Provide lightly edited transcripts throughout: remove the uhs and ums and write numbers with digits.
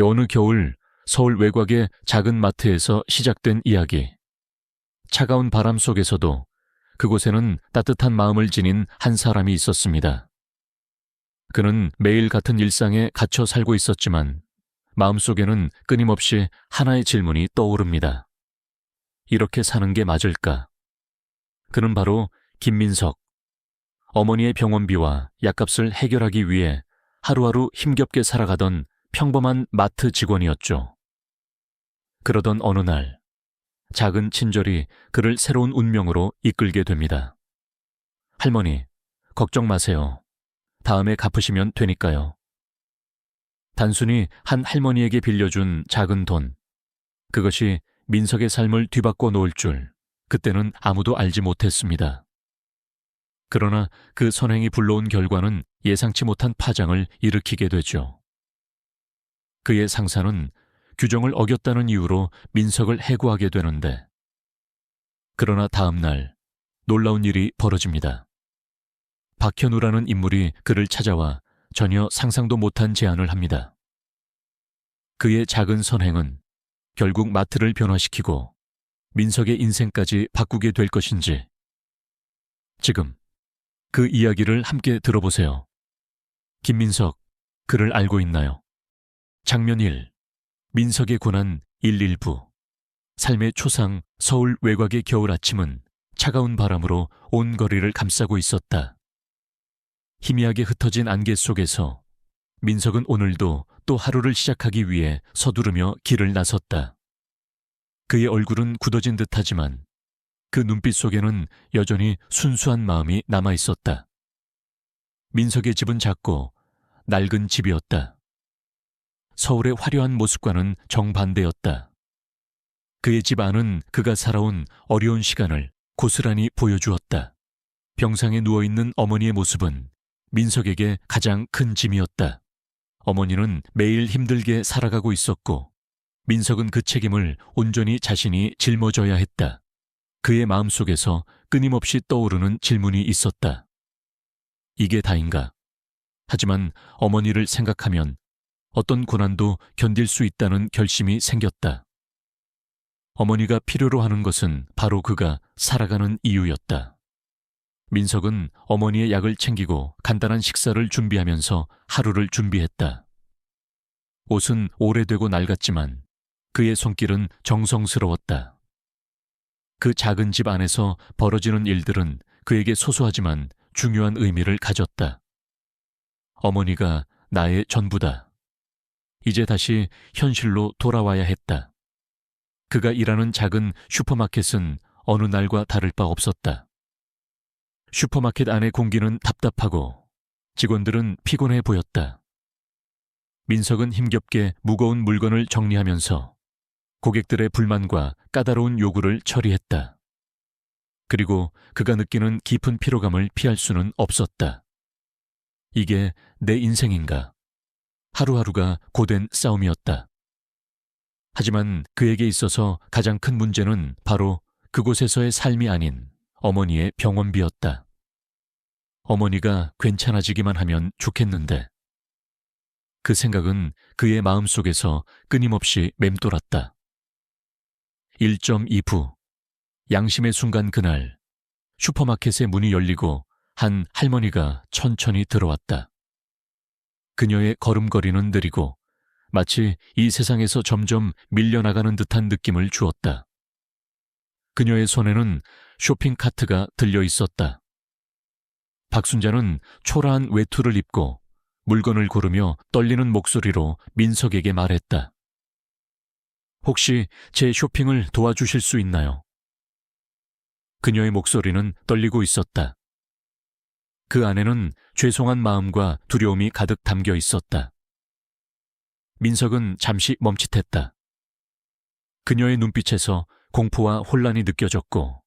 어느 겨울 서울 외곽의 작은 마트에서 시작된 이야기. 차가운 바람 속에서도 그곳에는 따뜻한 마음을 지닌 한 사람이 있었습니다. 그는 매일 같은 일상에 갇혀 살고 있었지만 마음속에는 끊임없이 하나의 질문이 떠오릅니다. 이렇게 사는 게 맞을까? 그는 바로 김민석. 어머니의 병원비와 약값을 해결하기 위해 하루하루 힘겹게 살아가던 평범한 마트 직원이었죠. 그러던 어느 날, 작은 친절이 그를 새로운 운명으로 이끌게 됩니다. 할머니, 걱정 마세요. 다음에 갚으시면 되니까요. 단순히 한 할머니에게 빌려준 작은 돈, 그것이 민석의 삶을 뒤바꿔 놓을 줄 그때는 아무도 알지 못했습니다. 그러나 그 선행이 불러온 결과는 예상치 못한 파장을 일으키게 되죠. 그의 상사는 규정을 어겼다는 이유로 민석을 해고하게 되는데, 그러나 다음 날 놀라운 일이 벌어집니다. 박현우라는 인물이 그를 찾아와 전혀 상상도 못한 제안을 합니다. 그의 작은 선행은 결국 마트를 변화시키고 민석의 인생까지 바꾸게 될 것인지, 지금 그 이야기를 함께 들어보세요. 김민석, 그를 알고 있나요? 장면 1. 민석의 고난 119. 삶의 초상 서울 외곽의 겨울 아침은 차가운 바람으로 온 거리를 감싸고 있었다. 희미하게 흩어진 안개 속에서 민석은 오늘도 또 하루를 시작하기 위해 서두르며 길을 나섰다. 그의 얼굴은 굳어진 듯하지만 그 눈빛 속에는 여전히 순수한 마음이 남아있었다. 민석의 집은 작고 낡은 집이었다. 서울의 화려한 모습과는 정반대였다. 그의 집 안은 그가 살아온 어려운 시간을 고스란히 보여주었다. 병상에 누워있는 어머니의 모습은 민석에게 가장 큰 짐이었다. 어머니는 매일 힘들게 살아가고 있었고 민석은 그 책임을 온전히 자신이 짊어져야 했다. 그의 마음속에서 끊임없이 떠오르는 질문이 있었다. 이게 다인가? 하지만 어머니를 생각하면 어떤 고난도 견딜 수 있다는 결심이 생겼다. 어머니가 필요로 하는 것은 바로 그가 살아가는 이유였다. 민석은 어머니의 약을 챙기고 간단한 식사를 준비하면서 하루를 준비했다. 옷은 오래되고 낡았지만 그의 손길은 정성스러웠다. 그 작은 집 안에서 벌어지는 일들은 그에게 소소하지만 중요한 의미를 가졌다. 어머니가 나의 전부다. 이제 다시 현실로 돌아와야 했다. 그가 일하는 작은 슈퍼마켓은 어느 날과 다를 바 없었다. 슈퍼마켓 안의 공기는 답답하고 직원들은 피곤해 보였다. 민석은 힘겹게 무거운 물건을 정리하면서 고객들의 불만과 까다로운 요구를 처리했다. 그리고 그가 느끼는 깊은 피로감을 피할 수는 없었다. 이게 내 인생인가? 하루하루가 고된 싸움이었다. 하지만 그에게 있어서 가장 큰 문제는 바로 그곳에서의 삶이 아닌 어머니의 병원비였다. 어머니가 괜찮아지기만 하면 좋겠는데, 그 생각은 그의 마음속에서 끊임없이 맴돌았다. 1.2부. 양심의 순간 그날, 슈퍼마켓의 문이 열리고 한 할머니가 천천히 들어왔다. 그녀의 걸음걸이는 느리고 마치 이 세상에서 점점 밀려나가는 듯한 느낌을 주었다. 그녀의 손에는 쇼핑카트가 들려 있었다. 박순자는 초라한 외투를 입고 물건을 고르며 떨리는 목소리로 민석에게 말했다. 혹시 제 쇼핑을 도와주실 수 있나요? 그녀의 목소리는 떨리고 있었다. 그 안에는 죄송한 마음과 두려움이 가득 담겨 있었다. 민석은 잠시 멈칫했다. 그녀의 눈빛에서 공포와 혼란이 느껴졌고,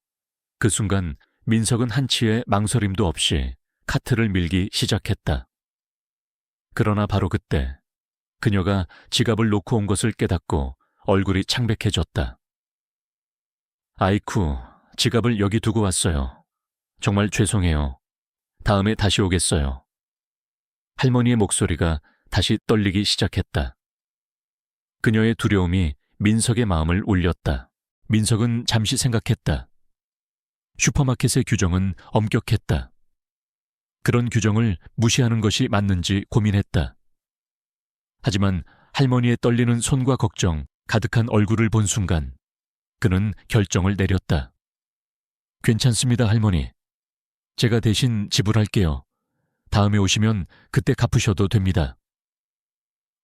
그 순간 민석은 한치의 망설임도 없이 카트를 밀기 시작했다. 그러나 바로 그때 그녀가 지갑을 놓고 온 것을 깨닫고 얼굴이 창백해졌다. 아이쿠, 지갑을 여기 두고 왔어요. 정말 죄송해요. 다음에 다시 오겠어요. 할머니의 목소리가 다시 떨리기 시작했다. 그녀의 두려움이 민석의 마음을 울렸다. 민석은 잠시 생각했다. 슈퍼마켓의 규정은 엄격했다. 그런 규정을 무시하는 것이 맞는지 고민했다. 하지만 할머니의 떨리는 손과 걱정, 가득한 얼굴을 본 순간 그는 결정을 내렸다. 괜찮습니다, 할머니. 제가 대신 지불할게요. 다음에 오시면 그때 갚으셔도 됩니다.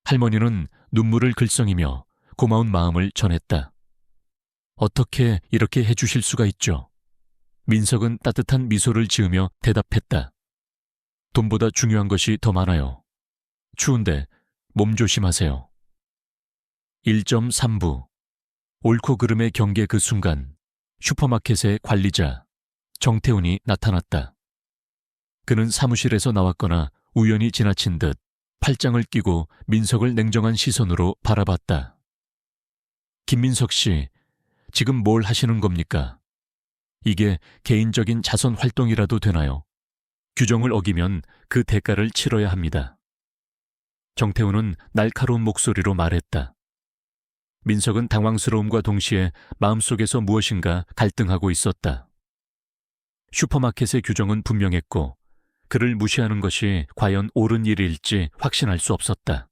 할머니는 눈물을 글썽이며 고마운 마음을 전했다. 어떻게 이렇게 해주실 수가 있죠? 민석은 따뜻한 미소를 지으며 대답했다. 돈보다 중요한 것이 더 많아요. 추운데 몸 조심하세요. 1.3부 옳고 그름의 경계 그 순간 슈퍼마켓의 관리자 정태훈이 나타났다. 그는 사무실에서 나왔거나 우연히 지나친 듯 팔짱을 끼고 민석을 냉정한 시선으로 바라봤다. 김민석 씨, 지금 뭘 하시는 겁니까? 이게 개인적인 자선 활동이라도 되나요? 규정을 어기면 그 대가를 치러야 합니다. 정태훈은 날카로운 목소리로 말했다. 민석은 당황스러움과 동시에 마음속에서 무엇인가 갈등하고 있었다. 슈퍼마켓의 규정은 분명했고 그를 무시하는 것이 과연 옳은 일일지 확신할 수 없었다.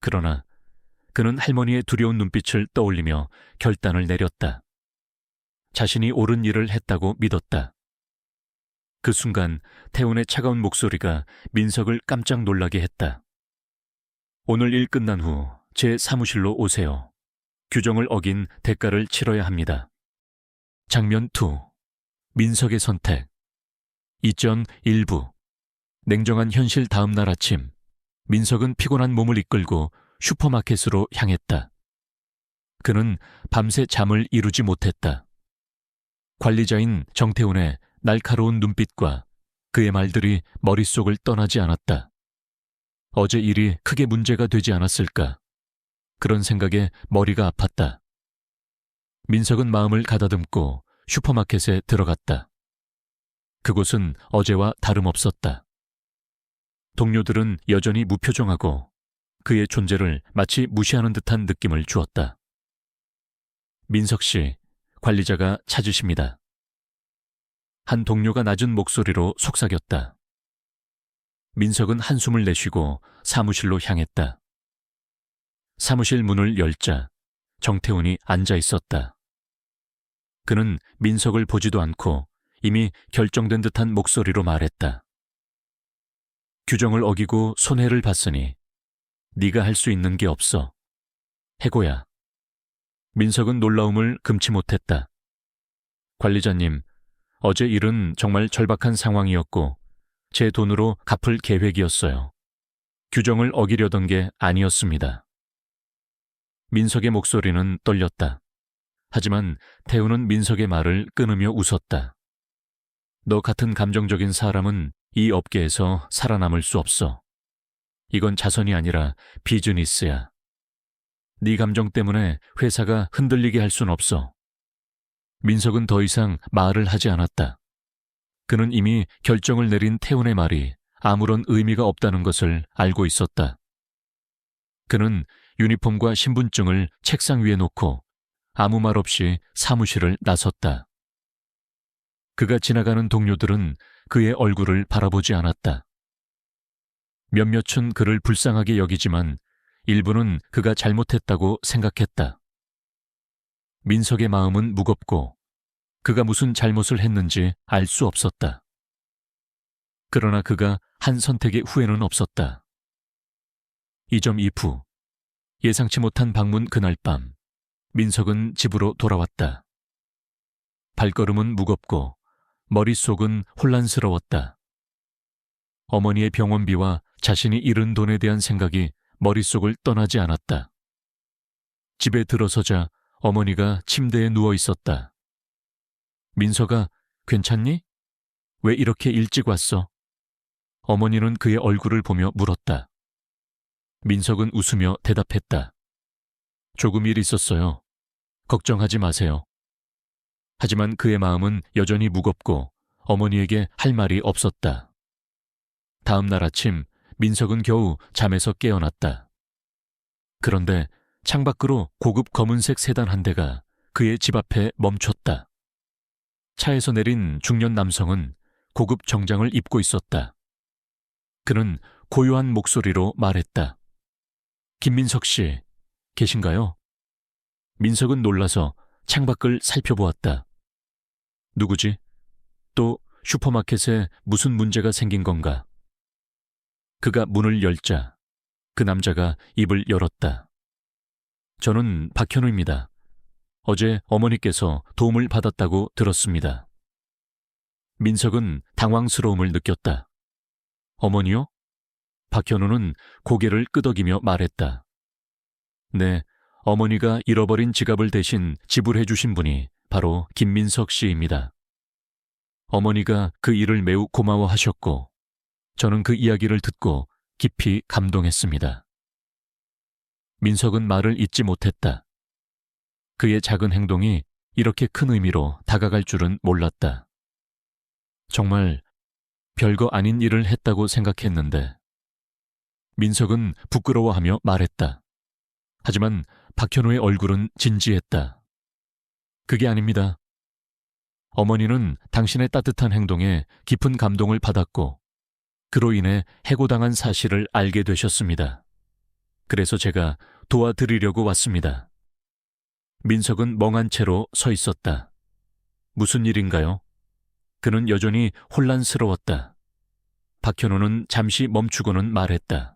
그러나 그는 할머니의 두려운 눈빛을 떠올리며 결단을 내렸다. 자신이 옳은 일을 했다고 믿었다. 그 순간 태훈의 차가운 목소리가 민석을 깜짝 놀라게 했다. 오늘 일 끝난 후 제 사무실로 오세요. 규정을 어긴 대가를 치러야 합니다. 장면 2. 민석의 선택. 이전 1부. 냉정한 현실 다음 날 아침, 민석은 피곤한 몸을 이끌고 슈퍼마켓으로 향했다. 그는 밤새 잠을 이루지 못했다. 관리자인 정태훈의 날카로운 눈빛과 그의 말들이 머릿속을 떠나지 않았다. 어제 일이 크게 문제가 되지 않았을까? 그런 생각에 머리가 아팠다. 민석은 마음을 가다듬고 슈퍼마켓에 들어갔다. 그곳은 어제와 다름없었다. 동료들은 여전히 무표정하고 그의 존재를 마치 무시하는 듯한 느낌을 주었다. 민석 씨, 관리자가 찾으십니다. 한 동료가 낮은 목소리로 속삭였다. 민석은 한숨을 내쉬고 사무실로 향했다. 사무실 문을 열자 정태훈이 앉아 있었다. 그는 민석을 보지도 않고 이미 결정된 듯한 목소리로 말했다. 규정을 어기고 손해를 봤으니 네가 할 수 있는 게 없어. 해고야. 민석은 놀라움을 금치 못했다. 관리자님, 어제 일은 정말 절박한 상황이었고 제 돈으로 갚을 계획이었어요. 규정을 어기려던 게 아니었습니다. 민석의 목소리는 떨렸다. 하지만 태훈은 민석의 말을 끊으며 웃었다. 너 같은 감정적인 사람은 이 업계에서 살아남을 수 없어. 이건 자선이 아니라 비즈니스야. 네 감정 때문에 회사가 흔들리게 할 순 없어. 민석은 더 이상 말을 하지 않았다. 그는 이미 결정을 내린 태훈의 말이 아무런 의미가 없다는 것을 알고 있었다. 그는 유니폼과 신분증을 책상 위에 놓고 아무 말 없이 사무실을 나섰다. 그가 지나가는 동료들은 그의 얼굴을 바라보지 않았다. 몇몇은 그를 불쌍하게 여기지만 일부는 그가 잘못했다고 생각했다. 민석의 마음은 무겁고 그가 무슨 잘못을 했는지 알 수 없었다. 그러나 그가 한 선택의 후회는 없었다. 2.2부 예상치 못한 방문 그날 밤 민석은 집으로 돌아왔다. 발걸음은 무겁고 머릿속은 혼란스러웠다. 어머니의 병원비와 자신이 잃은 돈에 대한 생각이 머릿속을 떠나지 않았다. 집에 들어서자 어머니가 침대에 누워 있었다. 민석아, 괜찮니? 왜 이렇게 일찍 왔어? 어머니는 그의 얼굴을 보며 물었다. 민석은 웃으며 대답했다. 조금 일 있었어요. 걱정하지 마세요. 하지만 그의 마음은 여전히 무겁고 어머니에게 할 말이 없었다. 다음 날 아침 민석은 겨우 잠에서 깨어났다. 그런데 창밖으로 고급 검은색 세단 한 대가 그의 집 앞에 멈췄다. 차에서 내린 중년 남성은 고급 정장을 입고 있었다. 그는 고요한 목소리로 말했다. 김민석 씨, 계신가요? 민석은 놀라서 창밖을 살펴보았다. 누구지? 또 슈퍼마켓에 무슨 문제가 생긴 건가? 그가 문을 열자 그 남자가 입을 열었다. 저는 박현우입니다. 어제 어머니께서 도움을 받았다고 들었습니다. 민석은 당황스러움을 느꼈다. 어머니요? 박현우는 고개를 끄덕이며 말했다. 네, 어머니가 잃어버린 지갑을 대신 지불해 주신 분이 바로 김민석 씨입니다. 어머니가 그 일을 매우 고마워하셨고 저는 그 이야기를 듣고 깊이 감동했습니다. 민석은 말을 잇지 못했다. 그의 작은 행동이 이렇게 큰 의미로 다가갈 줄은 몰랐다. 정말 별거 아닌 일을 했다고 생각했는데. 민석은 부끄러워하며 말했다. 하지만 박현우의 얼굴은 진지했다. 그게 아닙니다. 어머니는 당신의 따뜻한 행동에 깊은 감동을 받았고 그로 인해 해고당한 사실을 알게 되셨습니다. 그래서 제가 도와드리려고 왔습니다. 민석은 멍한 채로 서 있었다. 무슨 일인가요? 그는 여전히 혼란스러웠다. 박현우는 잠시 멈추고는 말했다.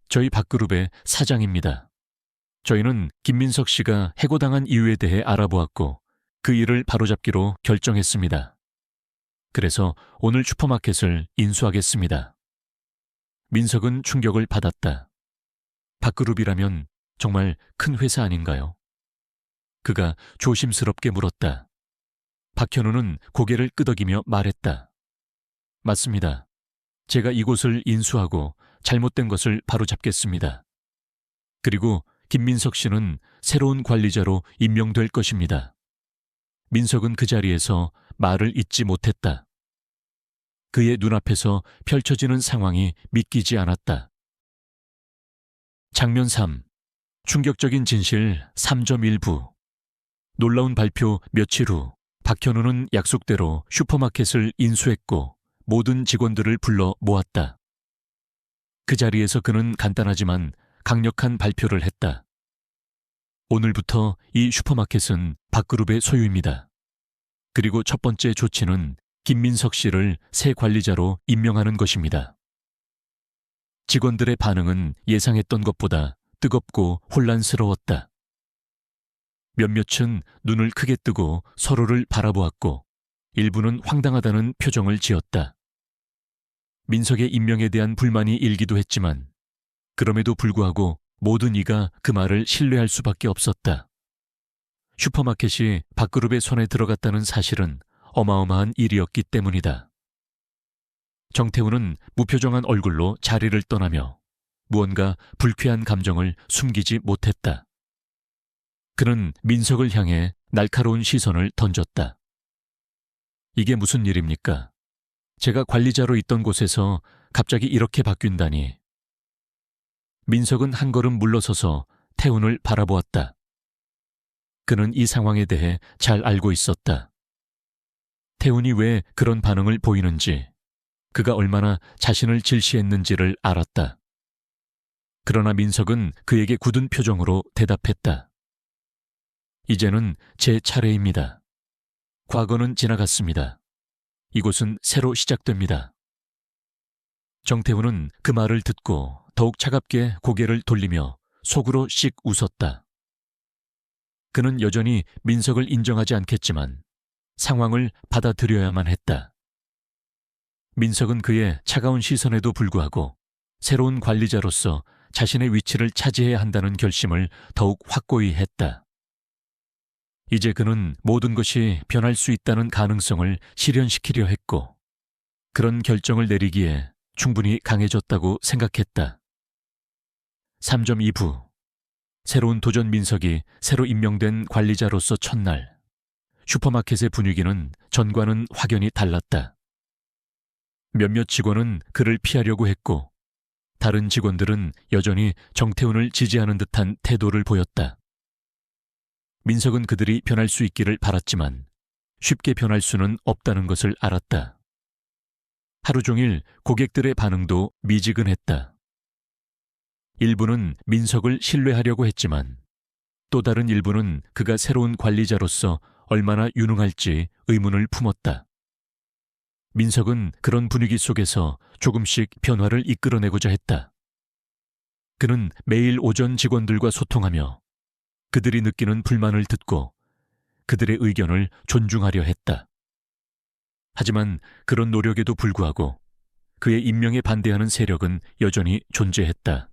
저희 박그룹의 사장입니다. 저희는 김민석 씨가 해고당한 이유에 대해 알아보았고 그 일을 바로잡기로 결정했습니다. 그래서 오늘 슈퍼마켓을 인수하겠습니다. 민석은 충격을 받았다. 박그룹이라면 정말 큰 회사 아닌가요? 그가 조심스럽게 물었다. 박현우는 고개를 끄덕이며 말했다. 맞습니다. 제가 이곳을 인수하고 잘못된 것을 바로잡겠습니다. 그리고 김민석 씨는 새로운 관리자로 임명될 것입니다. 민석은 그 자리에서 말을 잇지 못했다. 그의 눈앞에서 펼쳐지는 상황이 믿기지 않았다. 장면 3. 충격적인 진실 3.1부. 놀라운 발표 며칠 후 박현우는 약속대로 슈퍼마켓을 인수했고 모든 직원들을 불러 모았다. 그 자리에서 그는 간단하지만 강력한 발표를 했다. 오늘부터 이 슈퍼마켓은 박그룹의 소유입니다. 그리고 첫 번째 조치는 김민석 씨를 새 관리자로 임명하는 것입니다. 직원들의 반응은 예상했던 것보다 뜨겁고 혼란스러웠다. 몇몇은 눈을 크게 뜨고 서로를 바라보았고 일부는 황당하다는 표정을 지었다. 민석의 임명에 대한 불만이 일기도 했지만 그럼에도 불구하고 모든 이가 그 말을 신뢰할 수밖에 없었다. 슈퍼마켓이 박그룹의 손에 들어갔다는 사실은 어마어마한 일이었기 때문이다. 정태우는 무표정한 얼굴로 자리를 떠나며 무언가 불쾌한 감정을 숨기지 못했다. 그는 민석을 향해 날카로운 시선을 던졌다. 이게 무슨 일입니까? 제가 관리자로 있던 곳에서 갑자기 이렇게 바뀐다니. 민석은 한 걸음 물러서서 태훈을 바라보았다. 그는 이 상황에 대해 잘 알고 있었다. 태훈이 왜 그런 반응을 보이는지, 그가 얼마나 자신을 질시했는지를 알았다. 그러나 민석은 그에게 굳은 표정으로 대답했다. 이제는 제 차례입니다. 과거는 지나갔습니다. 이곳은 새로 시작됩니다. 정태훈은 그 말을 듣고 더욱 차갑게 고개를 돌리며 속으로 씩 웃었다. 그는 여전히 민석을 인정하지 않겠지만 상황을 받아들여야만 했다. 민석은 그의 차가운 시선에도 불구하고 새로운 관리자로서 자신의 위치를 차지해야 한다는 결심을 더욱 확고히 했다. 이제 그는 모든 것이 변할 수 있다는 가능성을 실현시키려 했고 그런 결정을 내리기에 충분히 강해졌다고 생각했다. 3.2부. 새로운 도전 민석이 새로 임명된 관리자로서 첫날, 슈퍼마켓의 분위기는 전과는 확연히 달랐다. 몇몇 직원은 그를 피하려고 했고 다른 직원들은 여전히 정태훈을 지지하는 듯한 태도를 보였다. 민석은 그들이 변할 수 있기를 바랐지만 쉽게 변할 수는 없다는 것을 알았다. 하루 종일 고객들의 반응도 미지근했다. 일부는 민석을 신뢰하려고 했지만 또 다른 일부는 그가 새로운 관리자로서 얼마나 유능할지 의문을 품었다. 민석은 그런 분위기 속에서 조금씩 변화를 이끌어내고자 했다. 그는 매일 오전 직원들과 소통하며 그들이 느끼는 불만을 듣고 그들의 의견을 존중하려 했다. 하지만 그런 노력에도 불구하고 그의 임명에 반대하는 세력은 여전히 존재했다.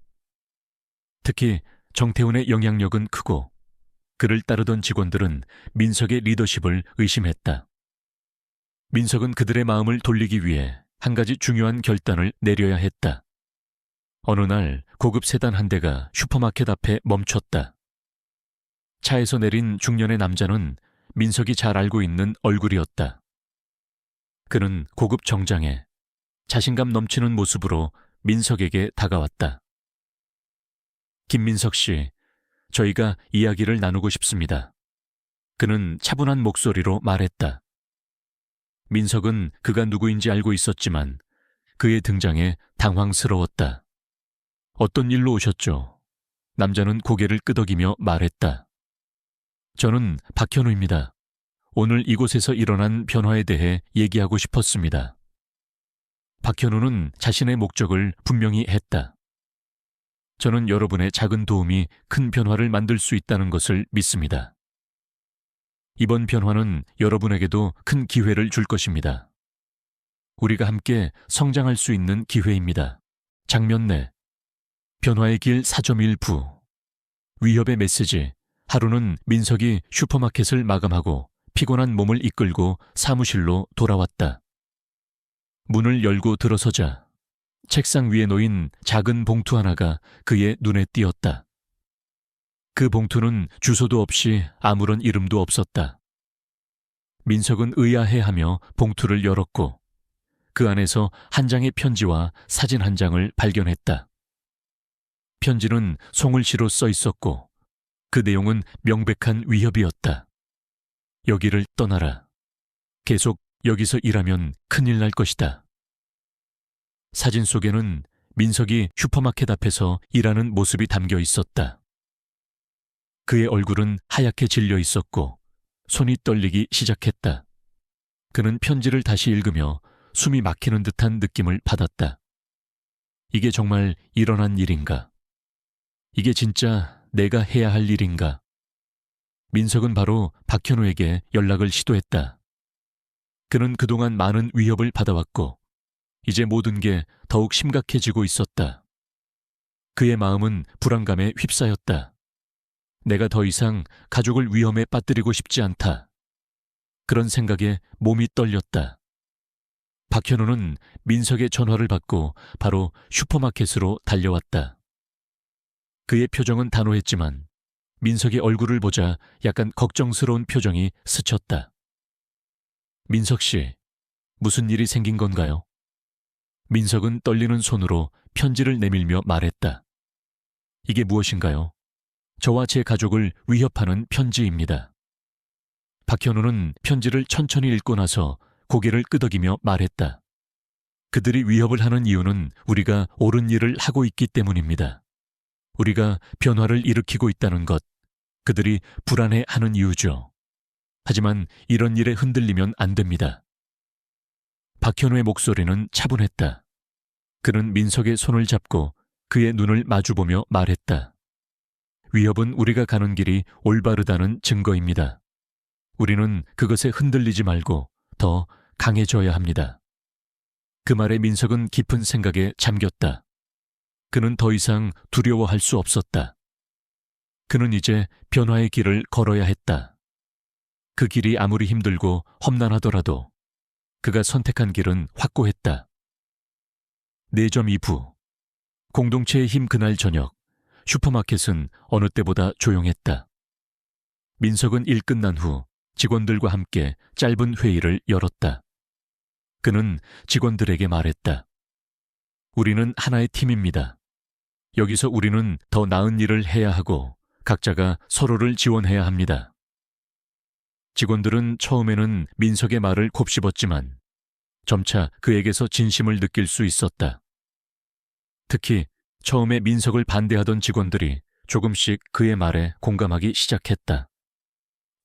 특히 정태훈의 영향력은 크고 그를 따르던 직원들은 민석의 리더십을 의심했다. 민석은 그들의 마음을 돌리기 위해 한 가지 중요한 결단을 내려야 했다. 어느 날 고급 세단 한 대가 슈퍼마켓 앞에 멈췄다. 차에서 내린 중년의 남자는 민석이 잘 알고 있는 얼굴이었다. 그는 고급 정장에 자신감 넘치는 모습으로 민석에게 다가왔다. 김민석 씨, 저희가 이야기를 나누고 싶습니다. 그는 차분한 목소리로 말했다. 민석은 그가 누구인지 알고 있었지만 그의 등장에 당황스러웠다. 어떤 일로 오셨죠? 남자는 고개를 끄덕이며 말했다. 저는 박현우입니다. 오늘 이곳에서 일어난 변화에 대해 얘기하고 싶었습니다. 박현우는 자신의 목적을 분명히 했다. 저는 여러분의 작은 도움이 큰 변화를 만들 수 있다는 것을 믿습니다. 이번 변화는 여러분에게도 큰 기회를 줄 것입니다. 우리가 함께 성장할 수 있는 기회입니다. 장면 내 변화의 길 4.1부 위협의 메시지. 하루는 민석이 슈퍼마켓을 마감하고 피곤한 몸을 이끌고 사무실로 돌아왔다. 문을 열고 들어서자 책상 위에 놓인 작은 봉투 하나가 그의 눈에 띄었다. 그 봉투는 주소도 없이 아무런 이름도 없었다. 민석은 의아해하며 봉투를 열었고 그 안에서 한 장의 편지와 사진 한 장을 발견했다. 편지는 송을시로 써 있었고 그 내용은 명백한 위협이었다. 여기를 떠나라. 계속 여기서 일하면 큰일 날 것이다. 사진 속에는 민석이 슈퍼마켓 앞에서 일하는 모습이 담겨 있었다. 그의 얼굴은 하얗게 질려 있었고 손이 떨리기 시작했다. 그는 편지를 다시 읽으며 숨이 막히는 듯한 느낌을 받았다. 이게 정말 일어난 일인가? 이게 진짜 내가 해야 할 일인가? 민석은 바로 박현우에게 연락을 시도했다. 그는 그동안 많은 위협을 받아왔고 이제 모든 게 더욱 심각해지고 있었다. 그의 마음은 불안감에 휩싸였다. 내가 더 이상 가족을 위험에 빠뜨리고 싶지 않다. 그런 생각에 몸이 떨렸다. 박현우는 민석의 전화를 받고 바로 슈퍼마켓으로 달려왔다. 그의 표정은 단호했지만 민석의 얼굴을 보자 약간 걱정스러운 표정이 스쳤다. 민석 씨, 무슨 일이 생긴 건가요? 민석은 떨리는 손으로 편지를 내밀며 말했다. 이게 무엇인가요? 저와 제 가족을 위협하는 편지입니다. 박현우는 편지를 천천히 읽고 나서 고개를 끄덕이며 말했다. 그들이 위협을 하는 이유는 우리가 옳은 일을 하고 있기 때문입니다. 우리가 변화를 일으키고 있다는 것, 그들이 불안해하는 이유죠. 하지만 이런 일에 흔들리면 안 됩니다. 박현우의 목소리는 차분했다. 그는 민석의 손을 잡고 그의 눈을 마주보며 말했다. 위협은 우리가 가는 길이 올바르다는 증거입니다. 우리는 그것에 흔들리지 말고 더 강해져야 합니다. 그 말에 민석은 깊은 생각에 잠겼다. 그는 더 이상 두려워할 수 없었다. 그는 이제 변화의 길을 걸어야 했다. 그 길이 아무리 힘들고 험난하더라도 그가 선택한 길은 확고했다. 4.2부 공동체의 힘. 그날 저녁 슈퍼마켓은 어느 때보다 조용했다. 민석은 일 끝난 후 직원들과 함께 짧은 회의를 열었다. 그는 직원들에게 말했다. 우리는 하나의 팀입니다. 여기서 우리는 더 나은 일을 해야 하고 각자가 서로를 지원해야 합니다. 직원들은 처음에는 민석의 말을 곱씹었지만 점차 그에게서 진심을 느낄 수 있었다. 특히 처음에 민석을 반대하던 직원들이 조금씩 그의 말에 공감하기 시작했다.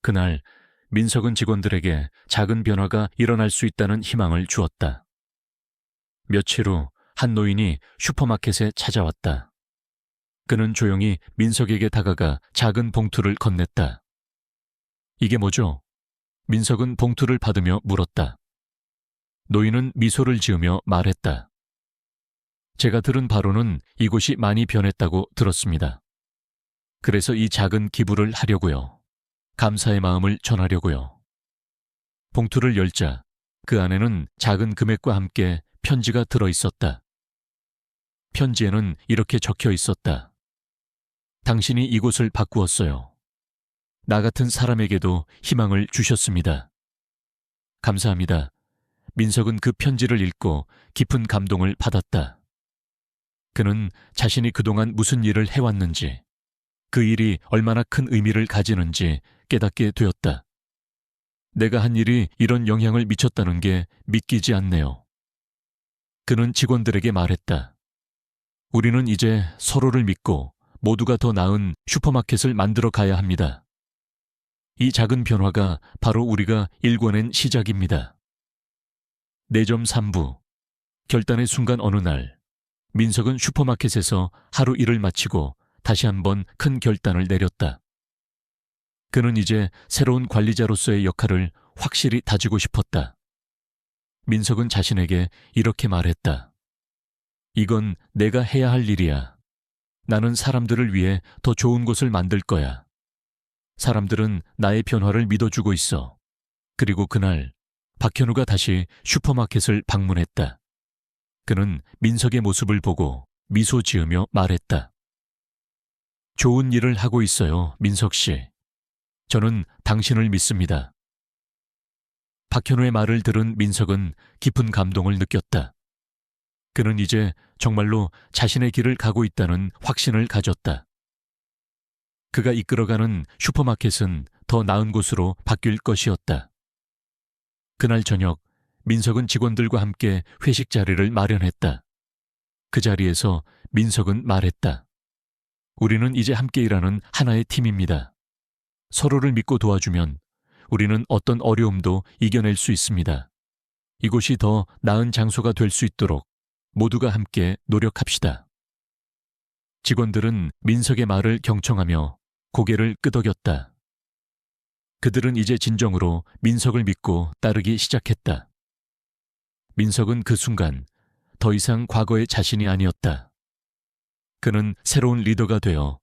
그날 민석은 직원들에게 작은 변화가 일어날 수 있다는 희망을 주었다. 며칠 후 한 노인이 슈퍼마켓에 찾아왔다. 그는 조용히 민석에게 다가가 작은 봉투를 건넸다. 이게 뭐죠? 민석은 봉투를 받으며 물었다. 노인은 미소를 지으며 말했다. 제가 들은 바로는 이곳이 많이 변했다고 들었습니다. 그래서 이 작은 기부를 하려고요. 감사의 마음을 전하려고요. 봉투를 열자 그 안에는 작은 금액과 함께 편지가 들어 있었다. 편지에는 이렇게 적혀 있었다. 당신이 이곳을 바꾸었어요. 나 같은 사람에게도 희망을 주셨습니다. 감사합니다. 민석은 그 편지를 읽고 깊은 감동을 받았다. 그는 자신이 그동안 무슨 일을 해왔는지, 그 일이 얼마나 큰 의미를 가지는지 깨닫게 되었다. 내가 한 일이 이런 영향을 미쳤다는 게 믿기지 않네요. 그는 직원들에게 말했다. 우리는 이제 서로를 믿고 모두가 더 나은 슈퍼마켓을 만들어 가야 합니다. 이 작은 변화가 바로 우리가 일궈낸 시작입니다. 4점 3부. 결단의 순간 어느 날, 민석은 슈퍼마켓에서 하루 일을 마치고 다시 한번 큰 결단을 내렸다. 그는 이제 새로운 관리자로서의 역할을 확실히 다지고 싶었다. 민석은 자신에게 이렇게 말했다. 이건 내가 해야 할 일이야. 나는 사람들을 위해 더 좋은 곳을 만들 거야. 사람들은 나의 변화를 믿어주고 있어. 그리고 그날 박현우가 다시 슈퍼마켓을 방문했다. 그는 민석의 모습을 보고 미소 지으며 말했다. 좋은 일을 하고 있어요, 민석 씨. 저는 당신을 믿습니다. 박현우의 말을 들은 민석은 깊은 감동을 느꼈다. 그는 이제 정말로 자신의 길을 가고 있다는 확신을 가졌다. 그가 이끌어가는 슈퍼마켓은 더 나은 곳으로 바뀔 것이었다. 그날 저녁, 민석은 직원들과 함께 회식 자리를 마련했다. 그 자리에서 민석은 말했다. 우리는 이제 함께 일하는 하나의 팀입니다. 서로를 믿고 도와주면 우리는 어떤 어려움도 이겨낼 수 있습니다. 이곳이 더 나은 장소가 될 수 있도록 모두가 함께 노력합시다. 직원들은 민석의 말을 경청하며 고개를 끄덕였다. 그들은 이제 진정으로 민석을 믿고 따르기 시작했다. 민석은 그 순간 더 이상 과거의 자신이 아니었다. 그는 새로운 리더가 되어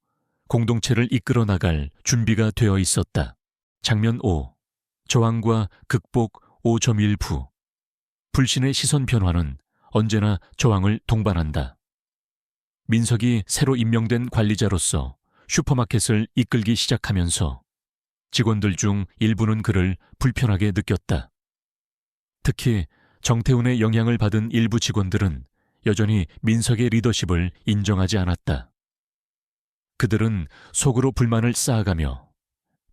공동체를 이끌어 나갈 준비가 되어 있었다. 장면 5. 저항과 극복 5.1부. 불신의 시선 변화는 언제나 저항을 동반한다. 민석이 새로 임명된 관리자로서 슈퍼마켓을 이끌기 시작하면서 직원들 중 일부는 그를 불편하게 느꼈다. 특히 정태훈의 영향을 받은 일부 직원들은 여전히 민석의 리더십을 인정하지 않았다. 그들은 속으로 불만을 쌓아가며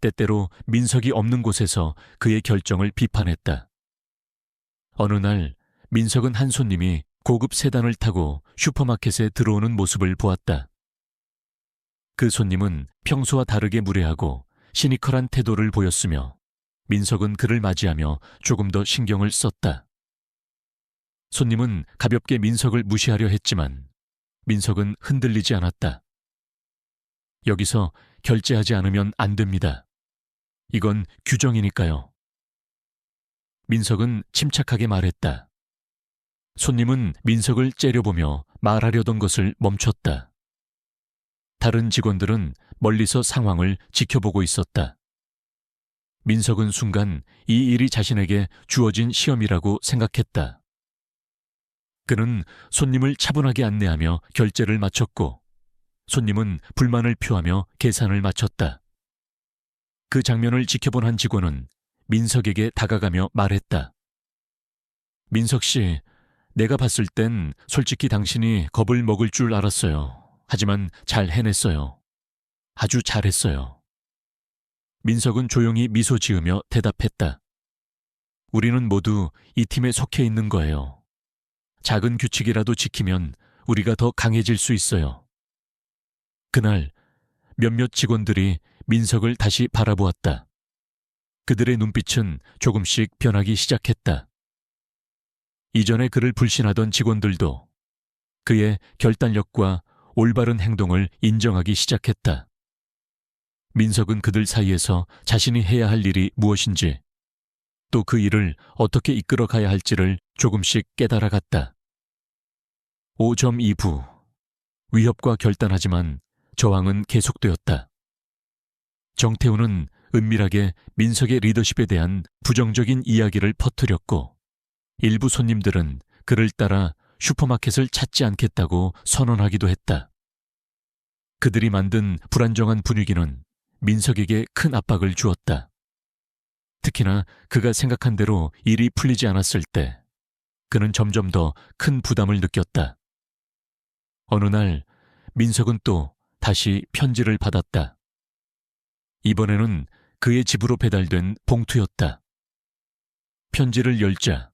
때때로 민석이 없는 곳에서 그의 결정을 비판했다. 어느 날 민석은 한 손님이 고급 세단을 타고 슈퍼마켓에 들어오는 모습을 보았다. 그 손님은 평소와 다르게 무례하고 시니컬한 태도를 보였으며 민석은 그를 맞이하며 조금 더 신경을 썼다. 손님은 가볍게 민석을 무시하려 했지만 민석은 흔들리지 않았다. 여기서 결제하지 않으면 안 됩니다. 이건 규정이니까요. 민석은 침착하게 말했다. 손님은 민석을 째려보며 말하려던 것을 멈췄다. 다른 직원들은 멀리서 상황을 지켜보고 있었다. 민석은 순간 이 일이 자신에게 주어진 시험이라고 생각했다. 그는 손님을 차분하게 안내하며 결제를 마쳤고 손님은 불만을 표하며 계산을 마쳤다. 그 장면을 지켜본 한 직원은 민석에게 다가가며 말했다. 민석 씨, 내가 봤을 땐 솔직히 당신이 겁을 먹을 줄 알았어요. 하지만 잘 해냈어요. 아주 잘했어요. 민석은 조용히 미소 지으며 대답했다. 우리는 모두 이 팀에 속해 있는 거예요. 작은 규칙이라도 지키면 우리가 더 강해질 수 있어요. 그날 몇몇 직원들이 민석을 다시 바라보았다. 그들의 눈빛은 조금씩 변하기 시작했다. 이전에 그를 불신하던 직원들도 그의 결단력과 올바른 행동을 인정하기 시작했다. 민석은 그들 사이에서 자신이 해야 할 일이 무엇인지, 또 그 일을 어떻게 이끌어 가야 할지를 조금씩 깨달아갔다. 5.2부. 위협과 결단하지만 저항은 계속되었다. 정태우는 은밀하게 민석의 리더십에 대한 부정적인 이야기를 퍼뜨렸고, 일부 손님들은 그를 따라 슈퍼마켓을 찾지 않겠다고 선언하기도 했다. 그들이 만든 불안정한 분위기는 민석에게 큰 압박을 주었다. 특히나 그가 생각한 대로 일이 풀리지 않았을 때 그는 점점 더 큰 부담을 느꼈다. 어느 날 민석은 또 다시 편지를 받았다. 이번에는 그의 집으로 배달된 봉투였다. 편지를 열자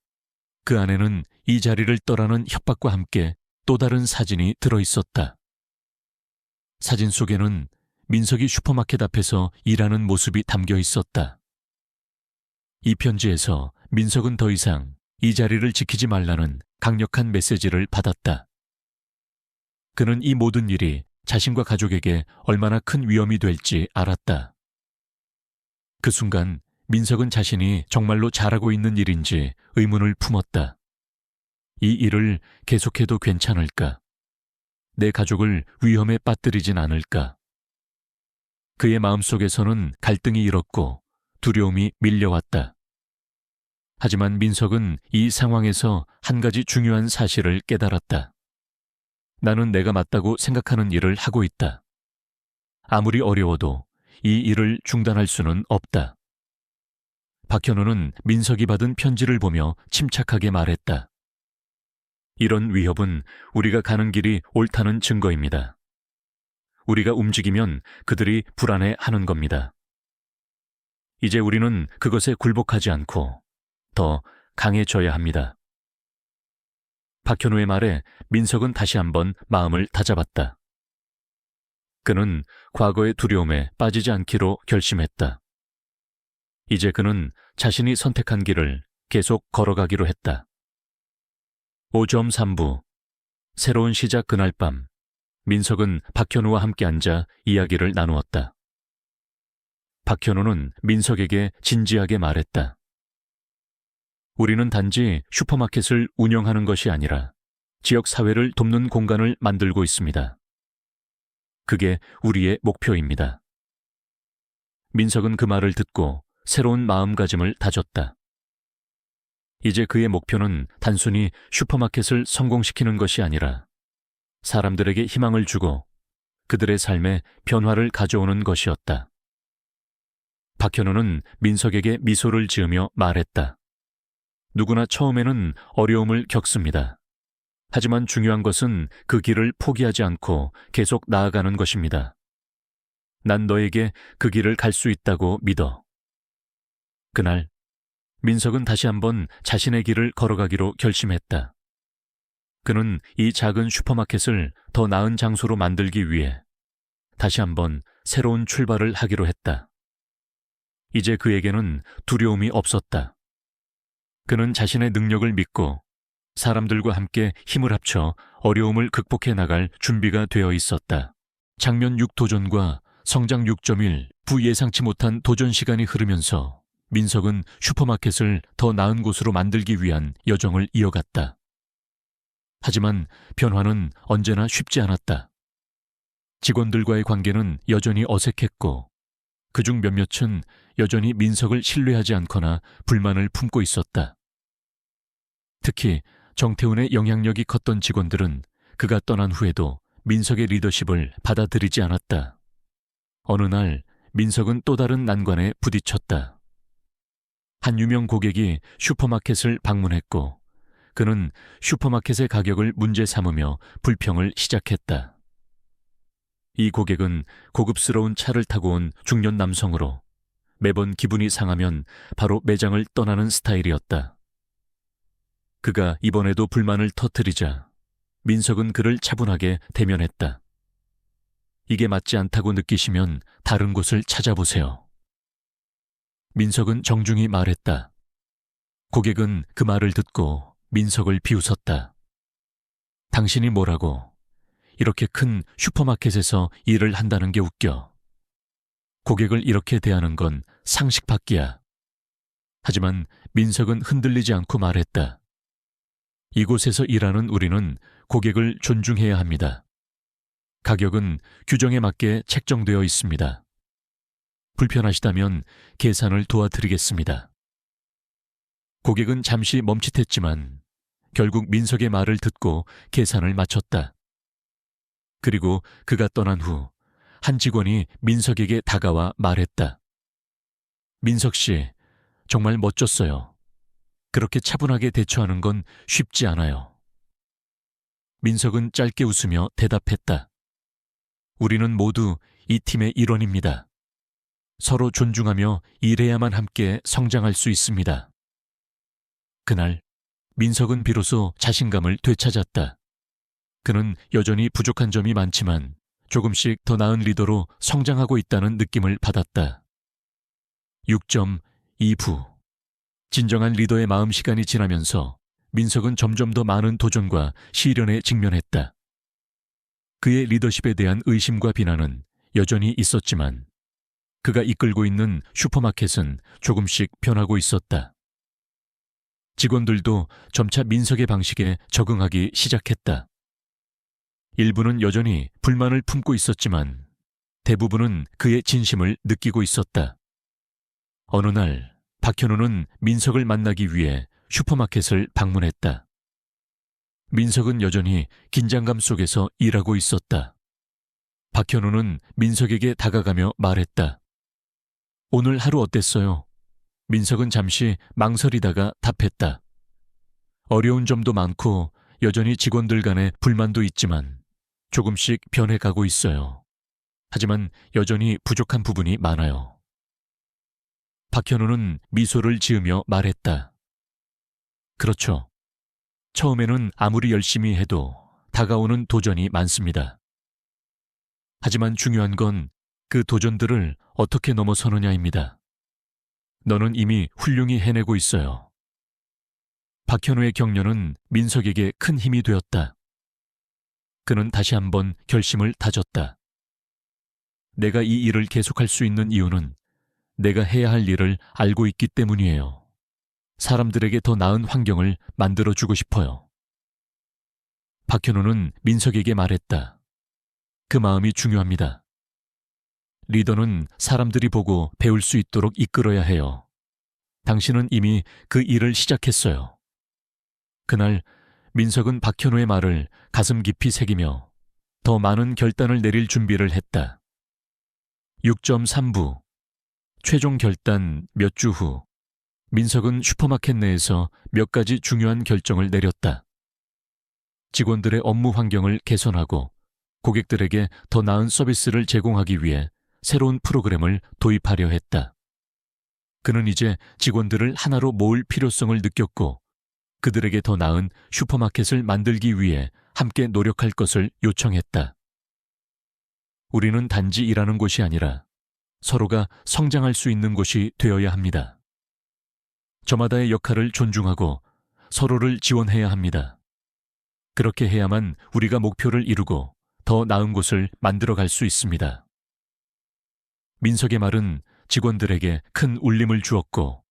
그 안에는 이 자리를 떠나는 협박과 함께 또 다른 사진이 들어있었다. 사진 속에는 민석이 슈퍼마켓 앞에서 일하는 모습이 담겨 있었다. 이 편지에서 민석은 더 이상 이 자리를 지키지 말라는 강력한 메시지를 받았다. 그는 이 모든 일이 자신과 가족에게 얼마나 큰 위험이 될지 알았다. 그 순간 민석은 자신이 정말로 잘하고 있는 일인지 의문을 품었다. 이 일을 계속해도 괜찮을까? 내 가족을 위험에 빠뜨리진 않을까? 그의 마음속에서는 갈등이 일었고 두려움이 밀려왔다. 하지만 민석은 이 상황에서 한 가지 중요한 사실을 깨달았다. 나는 내가 맞다고 생각하는 일을 하고 있다. 아무리 어려워도 이 일을 중단할 수는 없다. 박현우는 민석이 받은 편지를 보며 침착하게 말했다. 이런 위협은 우리가 가는 길이 옳다는 증거입니다. 우리가 움직이면 그들이 불안해하는 겁니다. 이제 우리는 그것에 굴복하지 않고 더 강해져야 합니다. 박현우의 말에 민석은 다시 한번 마음을 다잡았다. 그는 과거의 두려움에 빠지지 않기로 결심했다. 이제 그는 자신이 선택한 길을 계속 걸어가기로 했다. 5.3부. 새로운 시작 그날 밤, 민석은 박현우와 함께 앉아 이야기를 나누었다. 박현우는 민석에게 진지하게 말했다. 우리는 단지 슈퍼마켓을 운영하는 것이 아니라 지역 사회를 돕는 공간을 만들고 있습니다. 그게 우리의 목표입니다. 민석은 그 말을 듣고 새로운 마음가짐을 다졌다. 이제 그의 목표는 단순히 슈퍼마켓을 성공시키는 것이 아니라 사람들에게 희망을 주고 그들의 삶에 변화를 가져오는 것이었다. 박현우는 민석에게 미소를 지으며 말했다. 누구나 처음에는 어려움을 겪습니다. 하지만 중요한 것은 그 길을 포기하지 않고 계속 나아가는 것입니다. 난 너에게 그 길을 갈 수 있다고 믿어. 그날 민석은 다시 한번 자신의 길을 걸어가기로 결심했다. 그는 이 작은 슈퍼마켓을 더 나은 장소로 만들기 위해 다시 한번 새로운 출발을 하기로 했다. 이제 그에게는 두려움이 없었다. 그는 자신의 능력을 믿고 사람들과 함께 힘을 합쳐 어려움을 극복해 나갈 준비가 되어 있었다. 장면 6 도전과 성장 6.1 부예상치 못한 도전 시간이 흐르면서 민석은 슈퍼마켓을 더 나은 곳으로 만들기 위한 여정을 이어갔다. 하지만 변화는 언제나 쉽지 않았다. 직원들과의 관계는 여전히 어색했고 그중 몇몇은 여전히 민석을 신뢰하지 않거나 불만을 품고 있었다. 특히 정태훈의 영향력이 컸던 직원들은 그가 떠난 후에도 민석의 리더십을 받아들이지 않았다. 어느 날 민석은 또 다른 난관에 부딪혔다. 한 유명 고객이 슈퍼마켓을 방문했고 그는 슈퍼마켓의 가격을 문제 삼으며 불평을 시작했다. 이 고객은 고급스러운 차를 타고 온 중년 남성으로 매번 기분이 상하면 바로 매장을 떠나는 스타일이었다. 그가 이번에도 불만을 터뜨리자 민석은 그를 차분하게 대면했다. 이게 맞지 않다고 느끼시면 다른 곳을 찾아보세요. 민석은 정중히 말했다. 고객은 그 말을 듣고 민석을 비웃었다. 당신이 뭐라고? 이렇게 큰 슈퍼마켓에서 일을 한다는 게 웃겨. 고객을 이렇게 대하는 건 상식 밖이야. 하지만 민석은 흔들리지 않고 말했다. 이곳에서 일하는 우리는 고객을 존중해야 합니다. 가격은 규정에 맞게 책정되어 있습니다. 불편하시다면 계산을 도와드리겠습니다. 고객은 잠시 멈칫했지만 결국 민석의 말을 듣고 계산을 마쳤다. 그리고 그가 떠난 후 한 직원이 민석에게 다가와 말했다. 민석 씨, 정말 멋졌어요. 그렇게 차분하게 대처하는 건 쉽지 않아요. 민석은 짧게 웃으며 대답했다. 우리는 모두 이 팀의 일원입니다. 서로 존중하며 일해야만 함께 성장할 수 있습니다. 그날 민석은 비로소 자신감을 되찾았다. 그는 여전히 부족한 점이 많지만 조금씩 더 나은 리더로 성장하고 있다는 느낌을 받았다. 6.2부 진정한 리더의 마음 시간이 지나면서 민석은 점점 더 많은 도전과 시련에 직면했다. 그의 리더십에 대한 의심과 비난은 여전히 있었지만 그가 이끌고 있는 슈퍼마켓은 조금씩 변하고 있었다. 직원들도 점차 민석의 방식에 적응하기 시작했다. 일부는 여전히 불만을 품고 있었지만 대부분은 그의 진심을 느끼고 있었다. 어느 날 박현우는 민석을 만나기 위해 슈퍼마켓을 방문했다. 민석은 여전히 긴장감 속에서 일하고 있었다. 박현우는 민석에게 다가가며 말했다. 오늘 하루 어땠어요? 민석은 잠시 망설이다가 답했다. 어려운 점도 많고 여전히 직원들 간의 불만도 있지만 조금씩 변해가고 있어요. 하지만 여전히 부족한 부분이 많아요. 박현우는 미소를 지으며 말했다. 그렇죠. 처음에는 아무리 열심히 해도 다가오는 도전이 많습니다. 하지만 중요한 건 그 도전들을 어떻게 넘어서느냐입니다. 너는 이미 훌륭히 해내고 있어요. 박현우의 격려는 민석에게 큰 힘이 되었다. 그는 다시 한번 결심을 다졌다. 내가 이 일을 계속할 수 있는 이유는 내가 해야 할 일을 알고 있기 때문이에요. 사람들에게 더 나은 환경을 만들어주고 싶어요. 박현우는 민석에게 말했다. 그 마음이 중요합니다. 리더는 사람들이 보고 배울 수 있도록 이끌어야 해요. 당신은 이미 그 일을 시작했어요. 그날 민석은 박현우의 말을 가슴 깊이 새기며 더 많은 결단을 내릴 준비를 했다. 6.3부 최종 결단 몇 주 후 민석은 슈퍼마켓 내에서 몇 가지 중요한 결정을 내렸다. 직원들의 업무 환경을 개선하고 고객들에게 더 나은 서비스를 제공하기 위해 새로운 프로그램을 도입하려 했다. 그는 이제 직원들을 하나로 모을 필요성을 느꼈고 그들에게 더 나은 슈퍼마켓을 만들기 위해 함께 노력할 것을 요청했다. 우리는 단지 일하는 곳이 아니라 서로가 성장할 수 있는 곳이 되어야 합니다. 저마다의 역할을 존중하고 서로를 지원해야 합니다. 그렇게 해야만 우리가 목표를 이루고 더 나은 곳을 만들어갈 수 있습니다. 민석의 말은 직원들에게 큰 울림을 주었고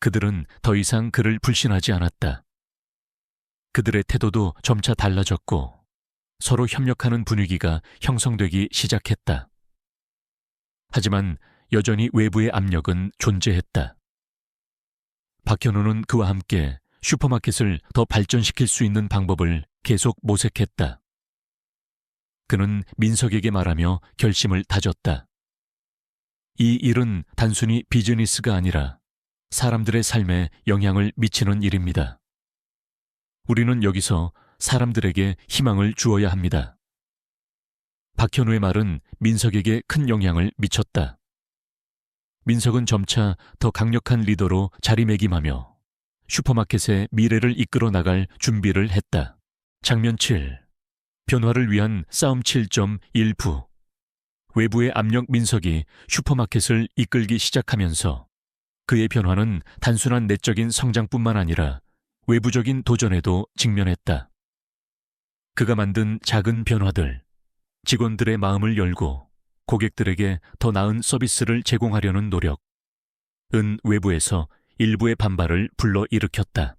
그들은 더 이상 그를 불신하지 않았다. 그들의 태도도 점차 달라졌고 서로 협력하는 분위기가 형성되기 시작했다. 하지만 여전히 외부의 압력은 존재했다. 박현우는 그와 함께 슈퍼마켓을 더 발전시킬 수 있는 방법을 계속 모색했다. 그는 민석에게 말하며 결심을 다졌다. 이 일은 단순히 비즈니스가 아니라 사람들의 삶에 영향을 미치는 일입니다. 우리는 여기서 사람들에게 희망을 주어야 합니다. 박현우의 말은 민석에게 큰 영향을 미쳤다. 민석은 점차 더 강력한 리더로 자리매김하며 슈퍼마켓의 미래를 이끌어 나갈 준비를 했다. 장면 7. 변화를 위한 싸움 7.1부. 외부의 압력. 민석이 슈퍼마켓을 이끌기 시작하면서 그의 변화는 단순한 내적인 성장뿐만 아니라 외부적인 도전에도 직면했다. 그가 만든 작은 변화들, 직원들의 마음을 열고 고객들에게 더 나은 서비스를 제공하려는 노력은 외부에서 일부의 반발을 불러일으켰다.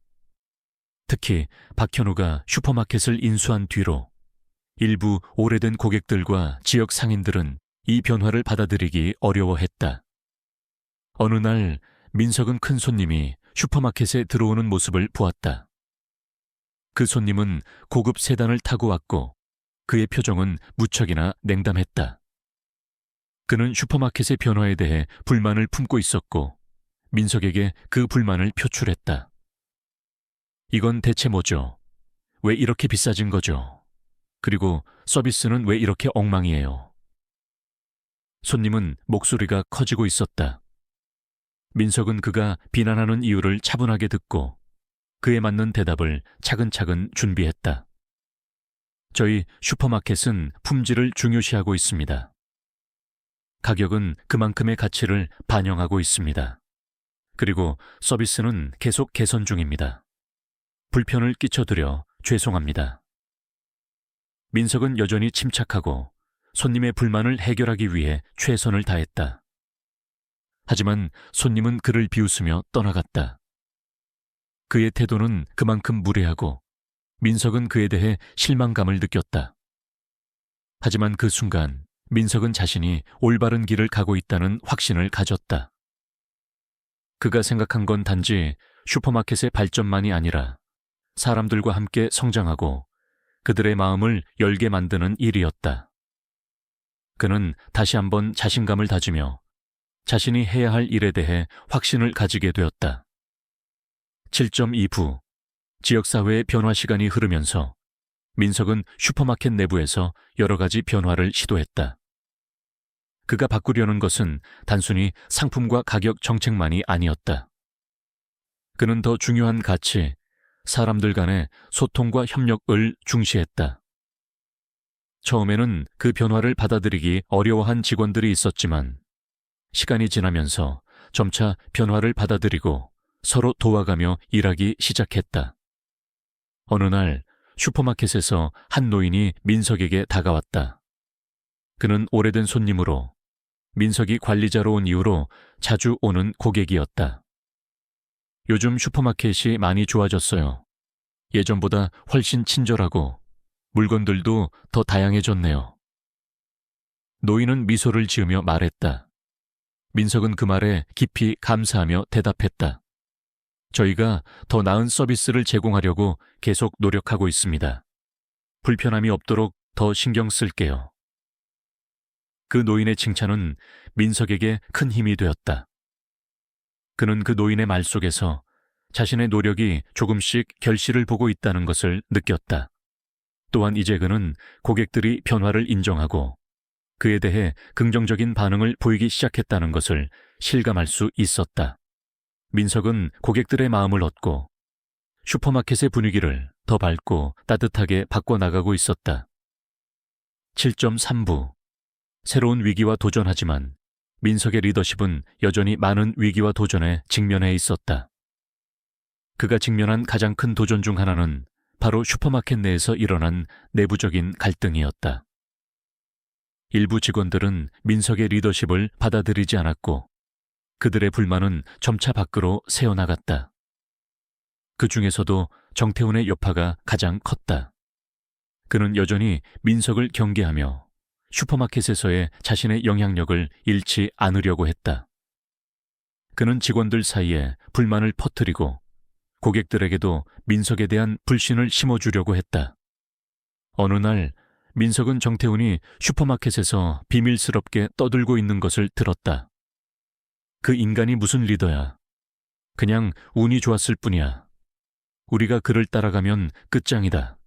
특히 박현우가 슈퍼마켓을 인수한 뒤로 일부 오래된 고객들과 지역 상인들은 이 변화를 받아들이기 어려워했다. 어느 날 민석은 큰 손님이 슈퍼마켓에 들어오는 모습을 보았다. 그 손님은 고급 세단을 타고 왔고 그의 표정은 무척이나 냉담했다. 그는 슈퍼마켓의 변화에 대해 불만을 품고 있었고 민석에게 그 불만을 표출했다. 이건 대체 뭐죠? 왜 이렇게 비싸진 거죠? 그리고 서비스는 왜 이렇게 엉망이에요? 손님은 목소리가 커지고 있었다. 민석은 그가 비난하는 이유를 차분하게 듣고 그에 맞는 대답을 차근차근 준비했다. 저희 슈퍼마켓은 품질을 중요시하고 있습니다. 가격은 그만큼의 가치를 반영하고 있습니다. 그리고 서비스는 계속 개선 중입니다. 불편을 끼쳐드려 죄송합니다. 민석은 여전히 침착하고 손님의 불만을 해결하기 위해 최선을 다했다. 하지만 손님은 그를 비웃으며 떠나갔다. 그의 태도는 그만큼 무례하고 민석은 그에 대해 실망감을 느꼈다. 하지만 그 순간 민석은 자신이 올바른 길을 가고 있다는 확신을 가졌다. 그가 생각한 건 단지 슈퍼마켓의 발전만이 아니라 사람들과 함께 성장하고 그들의 마음을 열게 만드는 일이었다. 그는 다시 한번 자신감을 다지며 자신이 해야 할 일에 대해 확신을 가지게 되었다. 7.2부. 지역사회의 변화. 시간이 흐르면서 민석은 슈퍼마켓 내부에서 여러 가지 변화를 시도했다. 그가 바꾸려는 것은 단순히 상품과 가격 정책만이 아니었다. 그는 더 중요한 가치, 사람들 간의 소통과 협력을 중시했다. 처음에는 그 변화를 받아들이기 어려워한 직원들이 있었지만 시간이 지나면서 점차 변화를 받아들이고 서로 도와가며 일하기 시작했다. 어느 날 슈퍼마켓에서 한 노인이 민석에게 다가왔다. 그는 오래된 손님으로 민석이 관리자로 온 이후로 자주 오는 고객이었다. 요즘 슈퍼마켓이 많이 좋아졌어요. 예전보다 훨씬 친절하고 물건들도 더 다양해졌네요. 노인은 미소를 지으며 말했다. 민석은 그 말에 깊이 감사하며 대답했다. 저희가 더 나은 서비스를 제공하려고 계속 노력하고 있습니다. 불편함이 없도록 더 신경 쓸게요. 그 노인의 칭찬은 민석에게 큰 힘이 되었다. 그는 그 노인의 말 속에서 자신의 노력이 조금씩 결실을 보고 있다는 것을 느꼈다. 또한 이제 그는 고객들이 변화를 인정하고 그에 대해 긍정적인 반응을 보이기 시작했다는 것을 실감할 수 있었다. 민석은 고객들의 마음을 얻고 슈퍼마켓의 분위기를 더 밝고 따뜻하게 바꿔나가고 있었다. 7.3부. 새로운 위기와 도전하지만 민석의 리더십은 여전히 많은 위기와 도전에 직면해 있었다. 그가 직면한 가장 큰 도전 중 하나는 바로 슈퍼마켓 내에서 일어난 내부적인 갈등이었다. 일부 직원들은 민석의 리더십을 받아들이지 않았고 그들의 불만은 점차 밖으로 새어나갔다. 그 중에서도 정태훈의 여파가 가장 컸다. 그는 여전히 민석을 경계하며 슈퍼마켓에서의 자신의 영향력을 잃지 않으려고 했다. 그는 직원들 사이에 불만을 퍼뜨리고 고객들에게도 민석에 대한 불신을 심어주려고 했다. 어느 날 민석은 정태훈이 슈퍼마켓에서 비밀스럽게 떠들고 있는 것을 들었다. 그 인간이 무슨 리더야. 그냥 운이 좋았을 뿐이야. 우리가 그를 따라가면 끝장이다.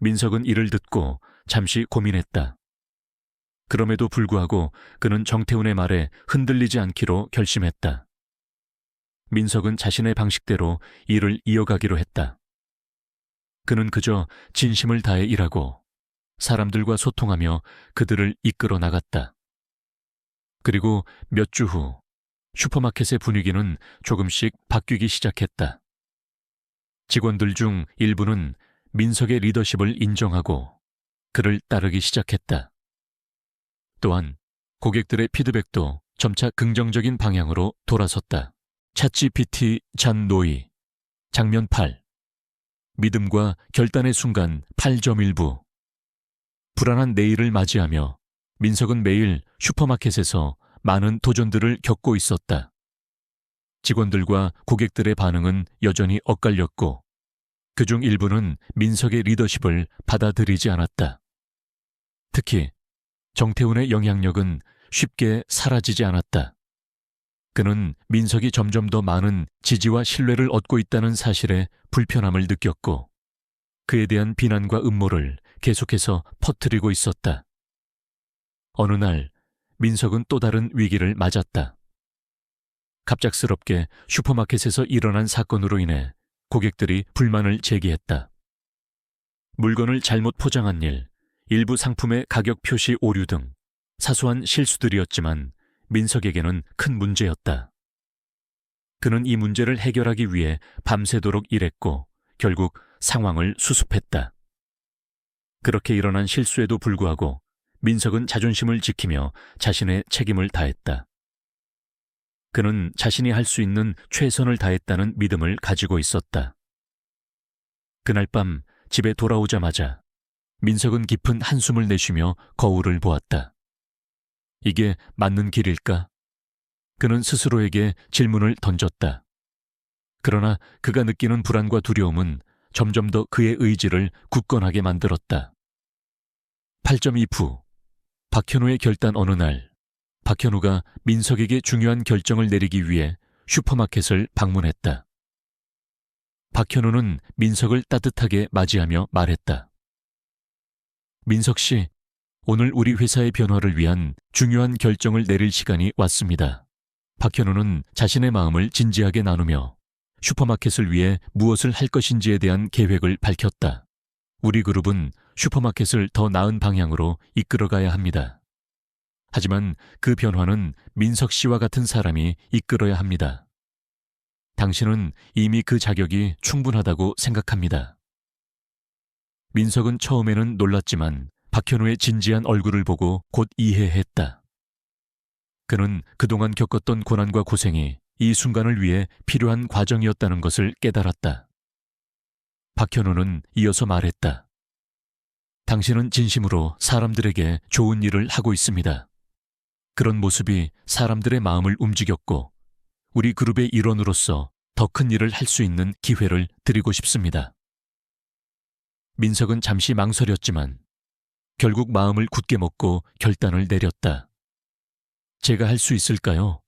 민석은 이를 듣고 잠시 고민했다. 그럼에도 불구하고 그는 정태훈의 말에 흔들리지 않기로 결심했다. 민석은 자신의 방식대로 일을 이어가기로 했다. 그는 그저 진심을 다해 일하고 사람들과 소통하며 그들을 이끌어 나갔다. 그리고 몇 주 후 슈퍼마켓의 분위기는 조금씩 바뀌기 시작했다. 직원들 중 일부는 민석의 리더십을 인정하고 그를 따르기 시작했다. 또한 고객들의 피드백도 점차 긍정적인 방향으로 돌아섰다. 챗GPT 잔 노이 장면 8 믿음과 결단의 순간 8.1부 불안한 내일을 맞이하며 민석은 매일 슈퍼마켓에서 많은 도전들을 겪고 있었다. 직원들과 고객들의 반응은 여전히 엇갈렸고 그중 일부는 민석의 리더십을 받아들이지 않았다. 특히 정태훈의 영향력은 쉽게 사라지지 않았다. 그는 민석이 점점 더 많은 지지와 신뢰를 얻고 있다는 사실에 불편함을 느꼈고 그에 대한 비난과 음모를 계속해서 퍼뜨리고 있었다. 어느 날 민석은 또 다른 위기를 맞았다. 갑작스럽게 슈퍼마켓에서 일어난 사건으로 인해 고객들이 불만을 제기했다. 물건을 잘못 포장한 일, 일부 상품의 가격 표시 오류 등 사소한 실수들이었지만 민석에게는 큰 문제였다. 그는 이 문제를 해결하기 위해 밤새도록 일했고 결국 상황을 수습했다. 그렇게 일어난 실수에도 불구하고 민석은 자존심을 지키며 자신의 책임을 다했다. 그는 자신이 할 수 있는 최선을 다했다는 믿음을 가지고 있었다. 그날 밤 집에 돌아오자마자 민석은 깊은 한숨을 내쉬며 거울을 보았다. 이게 맞는 길일까? 그는 스스로에게 질문을 던졌다. 그러나 그가 느끼는 불안과 두려움은 점점 더 그의 의지를 굳건하게 만들었다. 8.2부 박현우의 결단. 어느 날 박현우가 민석에게 중요한 결정을 내리기 위해 슈퍼마켓을 방문했다. 박현우는 민석을 따뜻하게 맞이하며 말했다. 민석 씨, 오늘 우리 회사의 변화를 위한 중요한 결정을 내릴 시간이 왔습니다. 박현우는 자신의 마음을 진지하게 나누며 슈퍼마켓을 위해 무엇을 할 것인지에 대한 계획을 밝혔다. 우리 그룹은 슈퍼마켓을 더 나은 방향으로 이끌어가야 합니다. 하지만 그 변화는 민석 씨와 같은 사람이 이끌어야 합니다. 당신은 이미 그 자격이 충분하다고 생각합니다. 민석은 처음에는 놀랐지만 박현우의 진지한 얼굴을 보고 곧 이해했다. 그는 그동안 겪었던 고난과 고생이 이 순간을 위해 필요한 과정이었다는 것을 깨달았다. 박현우는 이어서 말했다. 당신은 진심으로 사람들에게 좋은 일을 하고 있습니다. 그런 모습이 사람들의 마음을 움직였고 우리 그룹의 일원으로서 더 큰 일을 할 수 있는 기회를 드리고 싶습니다. 민석은 잠시 망설였지만 결국 마음을 굳게 먹고 결단을 내렸다. 제가 할 수 있을까요?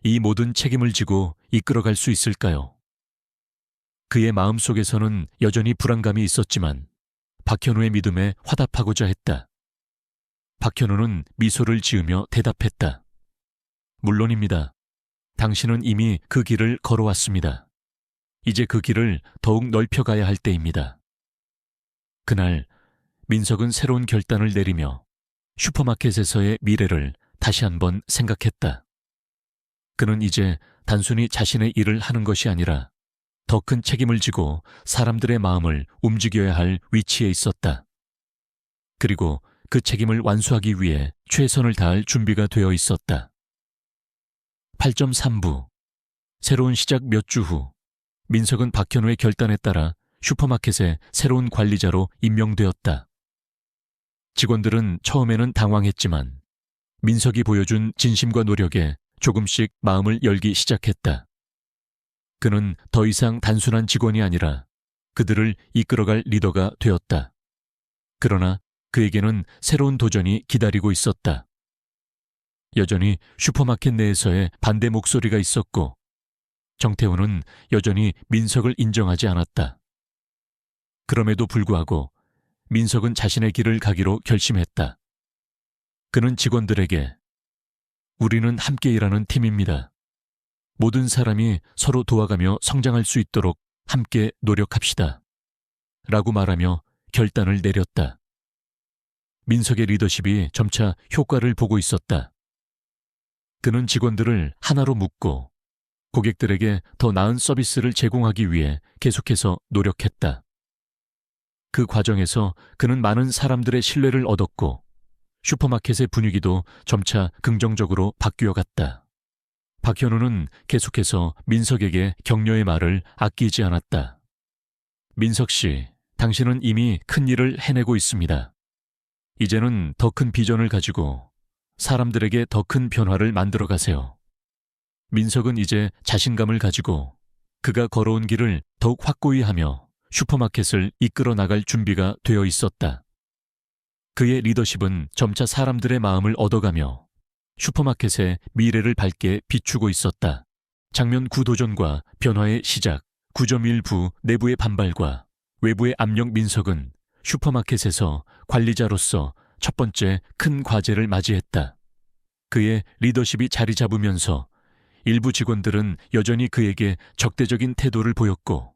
이 모든 책임을 지고 이끌어갈 수 있을까요? 그의 마음속에서는 여전히 불안감이 있었지만 박현우의 믿음에 화답하고자 했다. 박현우는 미소를 지으며 대답했다. 물론입니다. 당신은 이미 그 길을 걸어왔습니다. 이제 그 길을 더욱 넓혀가야 할 때입니다. 그날 민석은 새로운 결단을 내리며 슈퍼마켓에서의 미래를 다시 한번 생각했다. 그는 이제 단순히 자신의 일을 하는 것이 아니라 더 큰 책임을 지고 사람들의 마음을 움직여야 할 위치에 있었다. 그리고 그 책임을 완수하기 위해 최선을 다할 준비가 되어 있었다. 8.3부 새로운 시작. 몇 주 후 민석은 박현우의 결단에 따라 슈퍼마켓의 새로운 관리자로 임명되었다. 직원들은 처음에는 당황했지만 민석이 보여준 진심과 노력에 조금씩 마음을 열기 시작했다. 그는 더 이상 단순한 직원이 아니라 그들을 이끌어갈 리더가 되었다. 그러나 그에게는 새로운 도전이 기다리고 있었다. 여전히 슈퍼마켓 내에서의 반대 목소리가 있었고 정태훈은 여전히 민석을 인정하지 않았다. 그럼에도 불구하고 민석은 자신의 길을 가기로 결심했다. 그는 직원들에게 우리는 함께 일하는 팀입니다. 모든 사람이 서로 도와가며 성장할 수 있도록 함께 노력합시다. 라고 말하며 결단을 내렸다. 민석의 리더십이 점차 효과를 보고 있었다. 그는 직원들을 하나로 묶고 고객들에게 더 나은 서비스를 제공하기 위해 계속해서 노력했다. 그 과정에서 그는 많은 사람들의 신뢰를 얻었고 슈퍼마켓의 분위기도 점차 긍정적으로 바뀌어 갔다. 박현우는 계속해서 민석에게 격려의 말을 아끼지 않았다. 민석 씨, 당신은 이미 큰 일을 해내고 있습니다. 이제는 더 큰 비전을 가지고 사람들에게 더 큰 변화를 만들어 가세요. 민석은 이제 자신감을 가지고 그가 걸어온 길을 더욱 확고히 하며 슈퍼마켓을 이끌어 나갈 준비가 되어 있었다. 그의 리더십은 점차 사람들의 마음을 얻어가며 슈퍼마켓의 미래를 밝게 비추고 있었다. 장면 구도전과 변화의 시작, 9.1부 내부의 반발과 외부의 압력. 민석은 슈퍼마켓에서 관리자로서 첫 번째 큰 과제를 맞이했다. 그의 리더십이 자리 잡으면서 일부 직원들은 여전히 그에게 적대적인 태도를 보였고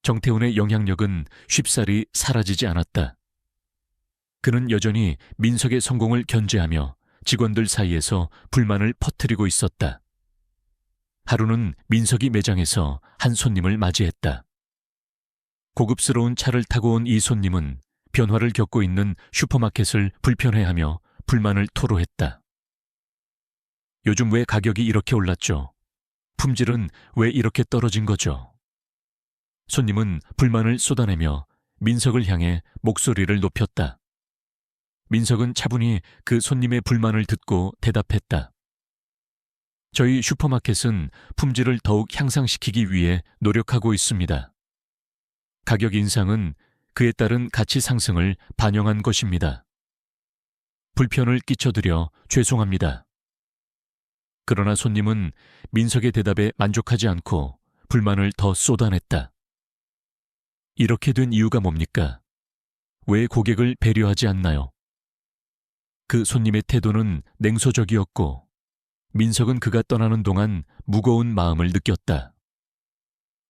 정태훈의 영향력은 쉽사리 사라지지 않았다. 그는 여전히 민석의 성공을 견제하며 직원들 사이에서 불만을 퍼뜨리고 있었다. 하루는 민석이 매장에서 한 손님을 맞이했다. 고급스러운 차를 타고 온 이 손님은 변화를 겪고 있는 슈퍼마켓을 불편해하며 불만을 토로했다. 요즘 왜 가격이 이렇게 올랐죠? 품질은 왜 이렇게 떨어진 거죠? 손님은 불만을 쏟아내며 민석을 향해 목소리를 높였다. 민석은 차분히 그 손님의 불만을 듣고 대답했다. 저희 슈퍼마켓은 품질을 더욱 향상시키기 위해 노력하고 있습니다. 가격 인상은 그에 따른 가치 상승을 반영한 것입니다. 불편을 끼쳐드려 죄송합니다. 그러나 손님은 민석의 대답에 만족하지 않고 불만을 더 쏟아냈다. 이렇게 된 이유가 뭡니까? 왜 고객을 배려하지 않나요? 그 손님의 태도는 냉소적이었고 민석은 그가 떠나는 동안 무거운 마음을 느꼈다.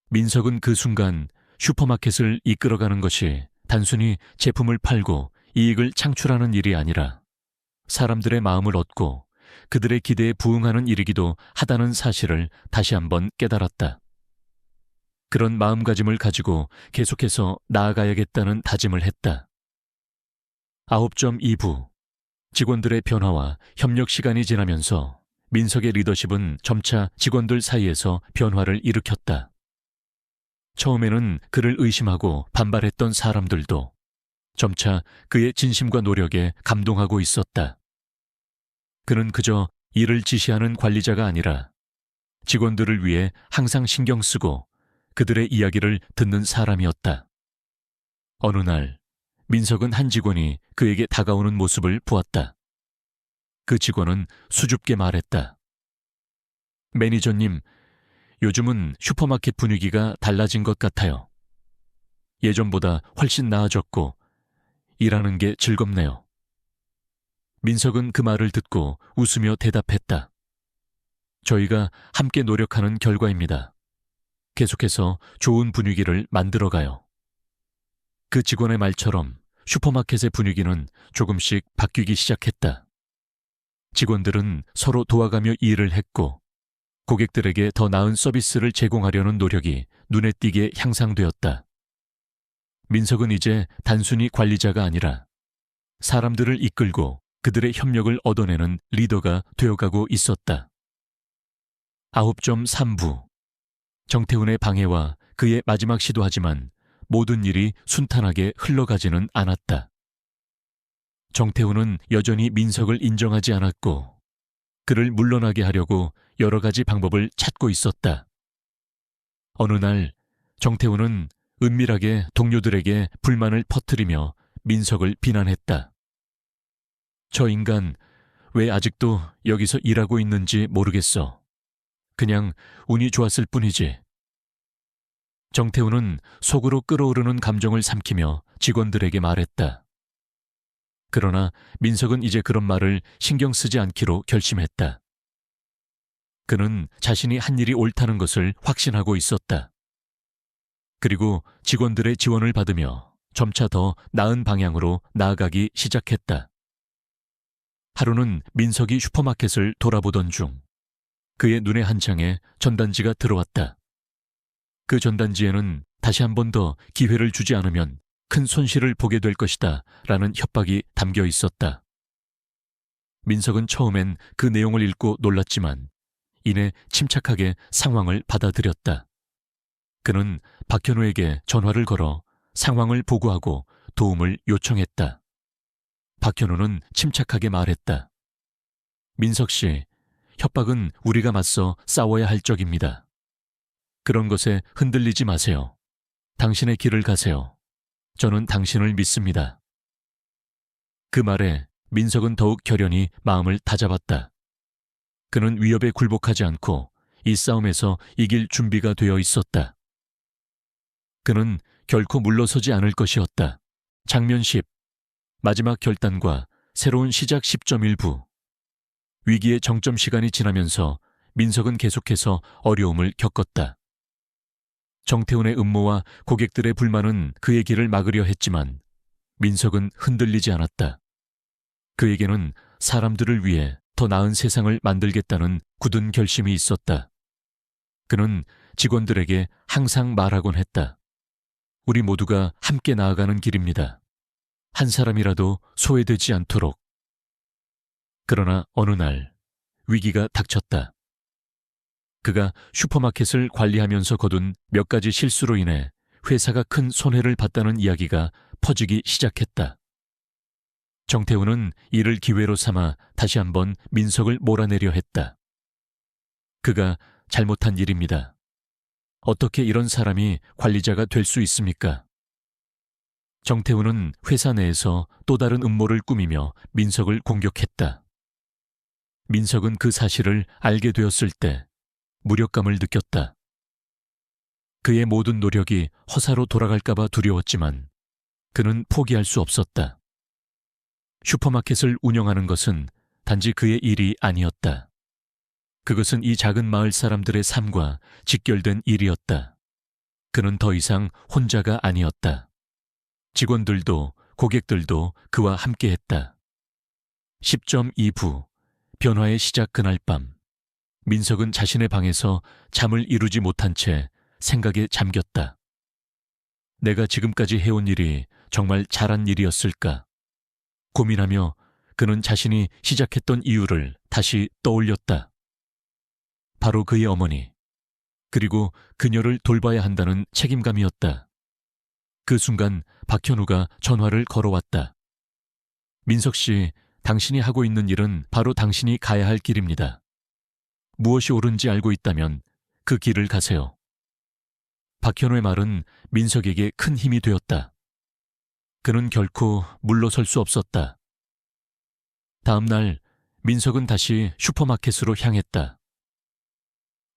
민석은 그 순간 슈퍼마켓을 이끌어가는 것이 단순히 제품을 팔고 이익을 창출하는 일이 아니라 사람들의 마음을 얻고 그들의 기대에 부응하는 일이기도 하다는 사실을 다시 한번 깨달았다. 그런 마음가짐을 가지고 계속해서 나아가야겠다는 다짐을 했다. 9.2부 직원들의 변화와 협력 시간이 지나면서 민석의 리더십은 점차 직원들 사이에서 변화를 일으켰다. 처음에는 그를 의심하고 반발했던 사람들도 점차 그의 진심과 노력에 감동하고 있었다. 그는 그저 일을 지시하는 관리자가 아니라 직원들을 위해 항상 신경 쓰고 그들의 이야기를 듣는 사람이었다. 어느 날 민석은 한 직원이 그에게 다가오는 모습을 보았다. 그 직원은 수줍게 말했다. 매니저님, 요즘은 슈퍼마켓 분위기가 달라진 것 같아요. 예전보다 훨씬 나아졌고 일하는 게 즐겁네요. 민석은 그 말을 듣고 웃으며 대답했다. 저희가 함께 노력하는 결과입니다. 계속해서 좋은 분위기를 만들어가요. 그 직원의 말처럼 슈퍼마켓의 분위기는 조금씩 바뀌기 시작했다. 직원들은 서로 도와가며 일을 했고 고객들에게 더 나은 서비스를 제공하려는 노력이 눈에 띄게 향상되었다. 민석은 이제 단순히 관리자가 아니라 사람들을 이끌고 그들의 협력을 얻어내는 리더가 되어가고 있었다. 9.3부 정태훈의 방해와 그의 마지막 시도하지만 모든 일이 순탄하게 흘러가지는 않았다. 정태훈은 여전히 민석을 인정하지 않았고 그를 물러나게 하려고 여러 가지 방법을 찾고 있었다. 어느 날 정태훈은 은밀하게 동료들에게 불만을 퍼뜨리며 민석을 비난했다. 저 인간 왜 아직도 여기서 일하고 있는지 모르겠어. 그냥 운이 좋았을 뿐이지. 정태훈은 속으로 끓어오르는 감정을 삼키며 직원들에게 말했다. 그러나 민석은 이제 그런 말을 신경 쓰지 않기로 결심했다. 그는 자신이 한 일이 옳다는 것을 확신하고 있었다. 그리고 직원들의 지원을 받으며 점차 더 나은 방향으로 나아가기 시작했다. 하루는 민석이 슈퍼마켓을 돌아보던 중 그의 눈에 한 장의 전단지가 들어왔다. 그 전단지에는 다시 한 번 더 기회를 주지 않으면 큰 손실을 보게 될 것이다 라는 협박이 담겨 있었다. 민석은 처음엔 그 내용을 읽고 놀랐지만 이내 침착하게 상황을 받아들였다. 그는 박현우에게 전화를 걸어 상황을 보고하고 도움을 요청했다. 박현우는 침착하게 말했다. 민석 씨, 협박은 우리가 맞서 싸워야 할 적입니다. 그런 것에 흔들리지 마세요. 당신의 길을 가세요. 저는 당신을 믿습니다. 그 말에 민석은 더욱 결연히 마음을 다잡았다. 그는 위협에 굴복하지 않고 이 싸움에서 이길 준비가 되어 있었다. 그는 결코 물러서지 않을 것이었다. 장면 10. 마지막 결단과 새로운 시작 10.1부. 위기의 정점 시간이 지나면서 민석은 계속해서 어려움을 겪었다. 정태훈의 음모와 고객들의 불만은 그의 길을 막으려 했지만 민석은 흔들리지 않았다. 그에게는 사람들을 위해 더 나은 세상을 만들겠다는 굳은 결심이 있었다. 그는 직원들에게 항상 말하곤 했다. 우리 모두가 함께 나아가는 길입니다. 한 사람이라도 소외되지 않도록. 그러나 어느 날 위기가 닥쳤다. 그가 슈퍼마켓을 관리하면서 거둔 몇 가지 실수로 인해 회사가 큰 손해를 봤다는 이야기가 퍼지기 시작했다. 정태훈은 이를 기회로 삼아 다시 한번 민석을 몰아내려 했다. 그가 잘못한 일입니다. 어떻게 이런 사람이 관리자가 될 수 있습니까? 정태훈은 회사 내에서 또 다른 음모를 꾸미며 민석을 공격했다. 민석은 그 사실을 알게 되었을 때 무력감을 느꼈다. 그의 모든 노력이 허사로 돌아갈까봐 두려웠지만 그는 포기할 수 없었다. 슈퍼마켓을 운영하는 것은 단지 그의 일이 아니었다. 그것은 이 작은 마을 사람들의 삶과 직결된 일이었다. 그는 더 이상 혼자가 아니었다. 직원들도 고객들도 그와 함께했다. 10.2부 변화의 시작 그날 밤 민석은 자신의 방에서 잠을 이루지 못한 채 생각에 잠겼다. 내가 지금까지 해온 일이 정말 잘한 일이었을까? 고민하며 그는 자신이 시작했던 이유를 다시 떠올렸다. 바로 그의 어머니, 그리고 그녀를 돌봐야 한다는 책임감이었다. 그 순간 박현우가 전화를 걸어왔다. 민석 씨, 당신이 하고 있는 일은 바로 당신이 가야 할 길입니다. 무엇이 옳은지 알고 있다면 그 길을 가세요. 박현우의 말은 민석에게 큰 힘이 되었다. 그는 결코 물러설 수 없었다. 다음 날 민석은 다시 슈퍼마켓으로 향했다.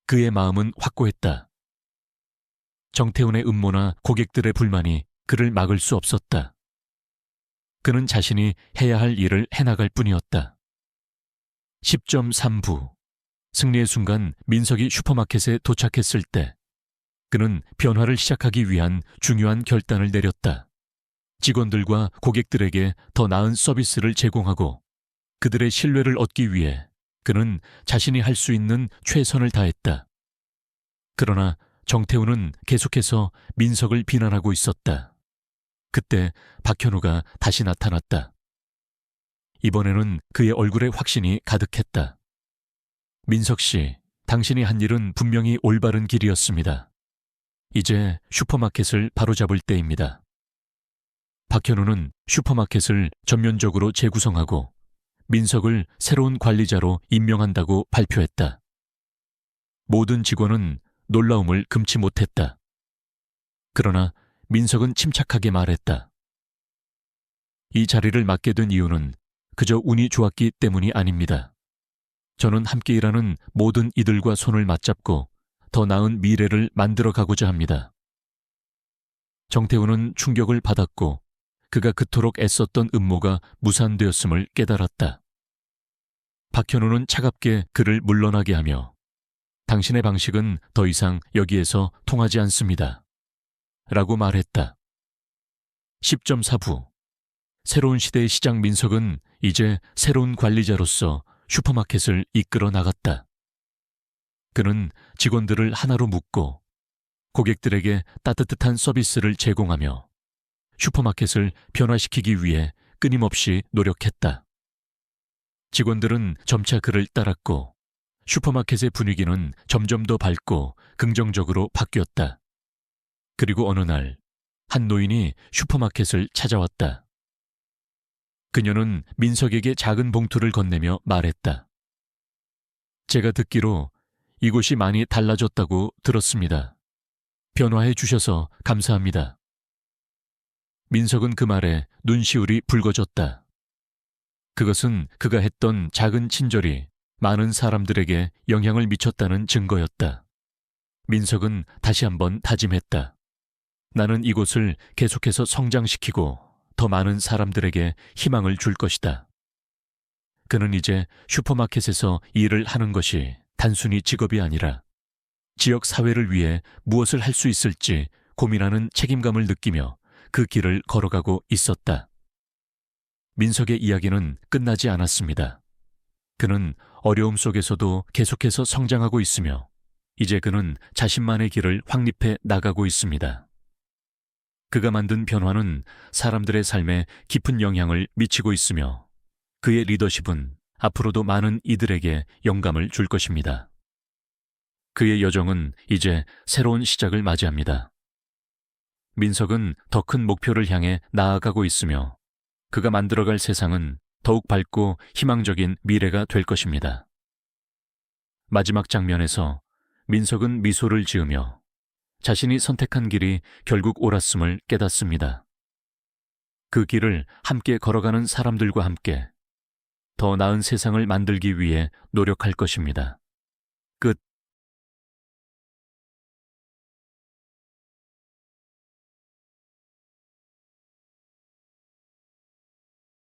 그의 마음은 확고했다. 정태훈의 음모나 고객들의 불만이 그를 막을 수 없었다. 그는 자신이 해야 할 일을 해나갈 뿐이었다. 10.3부 승리의 순간 민석이 슈퍼마켓에 도착했을 때 그는 변화를 시작하기 위한 중요한 결단을 내렸다. 직원들과 고객들에게 더 나은 서비스를 제공하고 그들의 신뢰를 얻기 위해 그는 자신이 할 수 있는 최선을 다했다. 그러나 정태훈은 계속해서 민석을 비난하고 있었다. 그때 박현우가 다시 나타났다. 이번에는 그의 얼굴에 확신이 가득했다. 민석 씨, 당신이 한 일은 분명히 올바른 길이었습니다. 이제 슈퍼마켓을 바로잡을 때입니다. 박현우는 슈퍼마켓을 전면적으로 재구성하고 민석을 새로운 관리자로 임명한다고 발표했다. 모든 직원은 놀라움을 금치 못했다. 그러나 민석은 침착하게 말했다. 이 자리를 맡게 된 이유는 그저 운이 좋았기 때문이 아닙니다. 저는 함께 일하는 모든 이들과 손을 맞잡고 더 나은 미래를 만들어 가고자 합니다. 정태훈은 충격을 받았고 그가 그토록 애썼던 음모가 무산되었음을 깨달았다. 박현우는 차갑게 그를 물러나게 하며 당신의 방식은 더 이상 여기에서 통하지 않습니다. 라고 말했다. 10.4부 새로운 시대의 시장 민석은 이제 새로운 관리자로서 슈퍼마켓을 이끌어 나갔다. 그는 직원들을 하나로 묶고 고객들에게 따뜻한 서비스를 제공하며 슈퍼마켓을 변화시키기 위해 끊임없이 노력했다. 직원들은 점차 그를 따랐고 슈퍼마켓의 분위기는 점점 더 밝고 긍정적으로 바뀌었다. 그리고 어느 날 한 노인이 슈퍼마켓을 찾아왔다. 그녀는 민석에게 작은 봉투를 건네며 말했다. 제가 듣기로 이곳이 많이 달라졌다고 들었습니다. 변화해 주셔서 감사합니다. 민석은 그 말에 눈시울이 붉어졌다. 그것은 그가 했던 작은 친절이 많은 사람들에게 영향을 미쳤다는 증거였다. 민석은 다시 한번 다짐했다. 나는 이곳을 계속해서 성장시키고 더 많은 사람들에게 희망을 줄 것이다. 그는 이제 슈퍼마켓에서 일을 하는 것이 단순히 직업이 아니라 지역 사회를 위해 무엇을 할 수 있을지 고민하는 책임감을 느끼며 그 길을 걸어가고 있었다. 민석의 이야기는 끝나지 않았습니다. 그는 어려움 속에서도 계속해서 성장하고 있으며 이제 그는 자신만의 길을 확립해 나가고 있습니다. 그가 만든 변화는 사람들의 삶에 깊은 영향을 미치고 있으며 그의 리더십은 앞으로도 많은 이들에게 영감을 줄 것입니다. 그의 여정은 이제 새로운 시작을 맞이합니다. 민석은 더 큰 목표를 향해 나아가고 있으며 그가 만들어갈 세상은 더욱 밝고 희망적인 미래가 될 것입니다. 마지막 장면에서 민석은 미소를 지으며 자신이 선택한 길이 결국 옳았음을 깨닫습니다. 그 길을 함께 걸어가는 사람들과 함께 더 나은 세상을 만들기 위해 노력할 것입니다.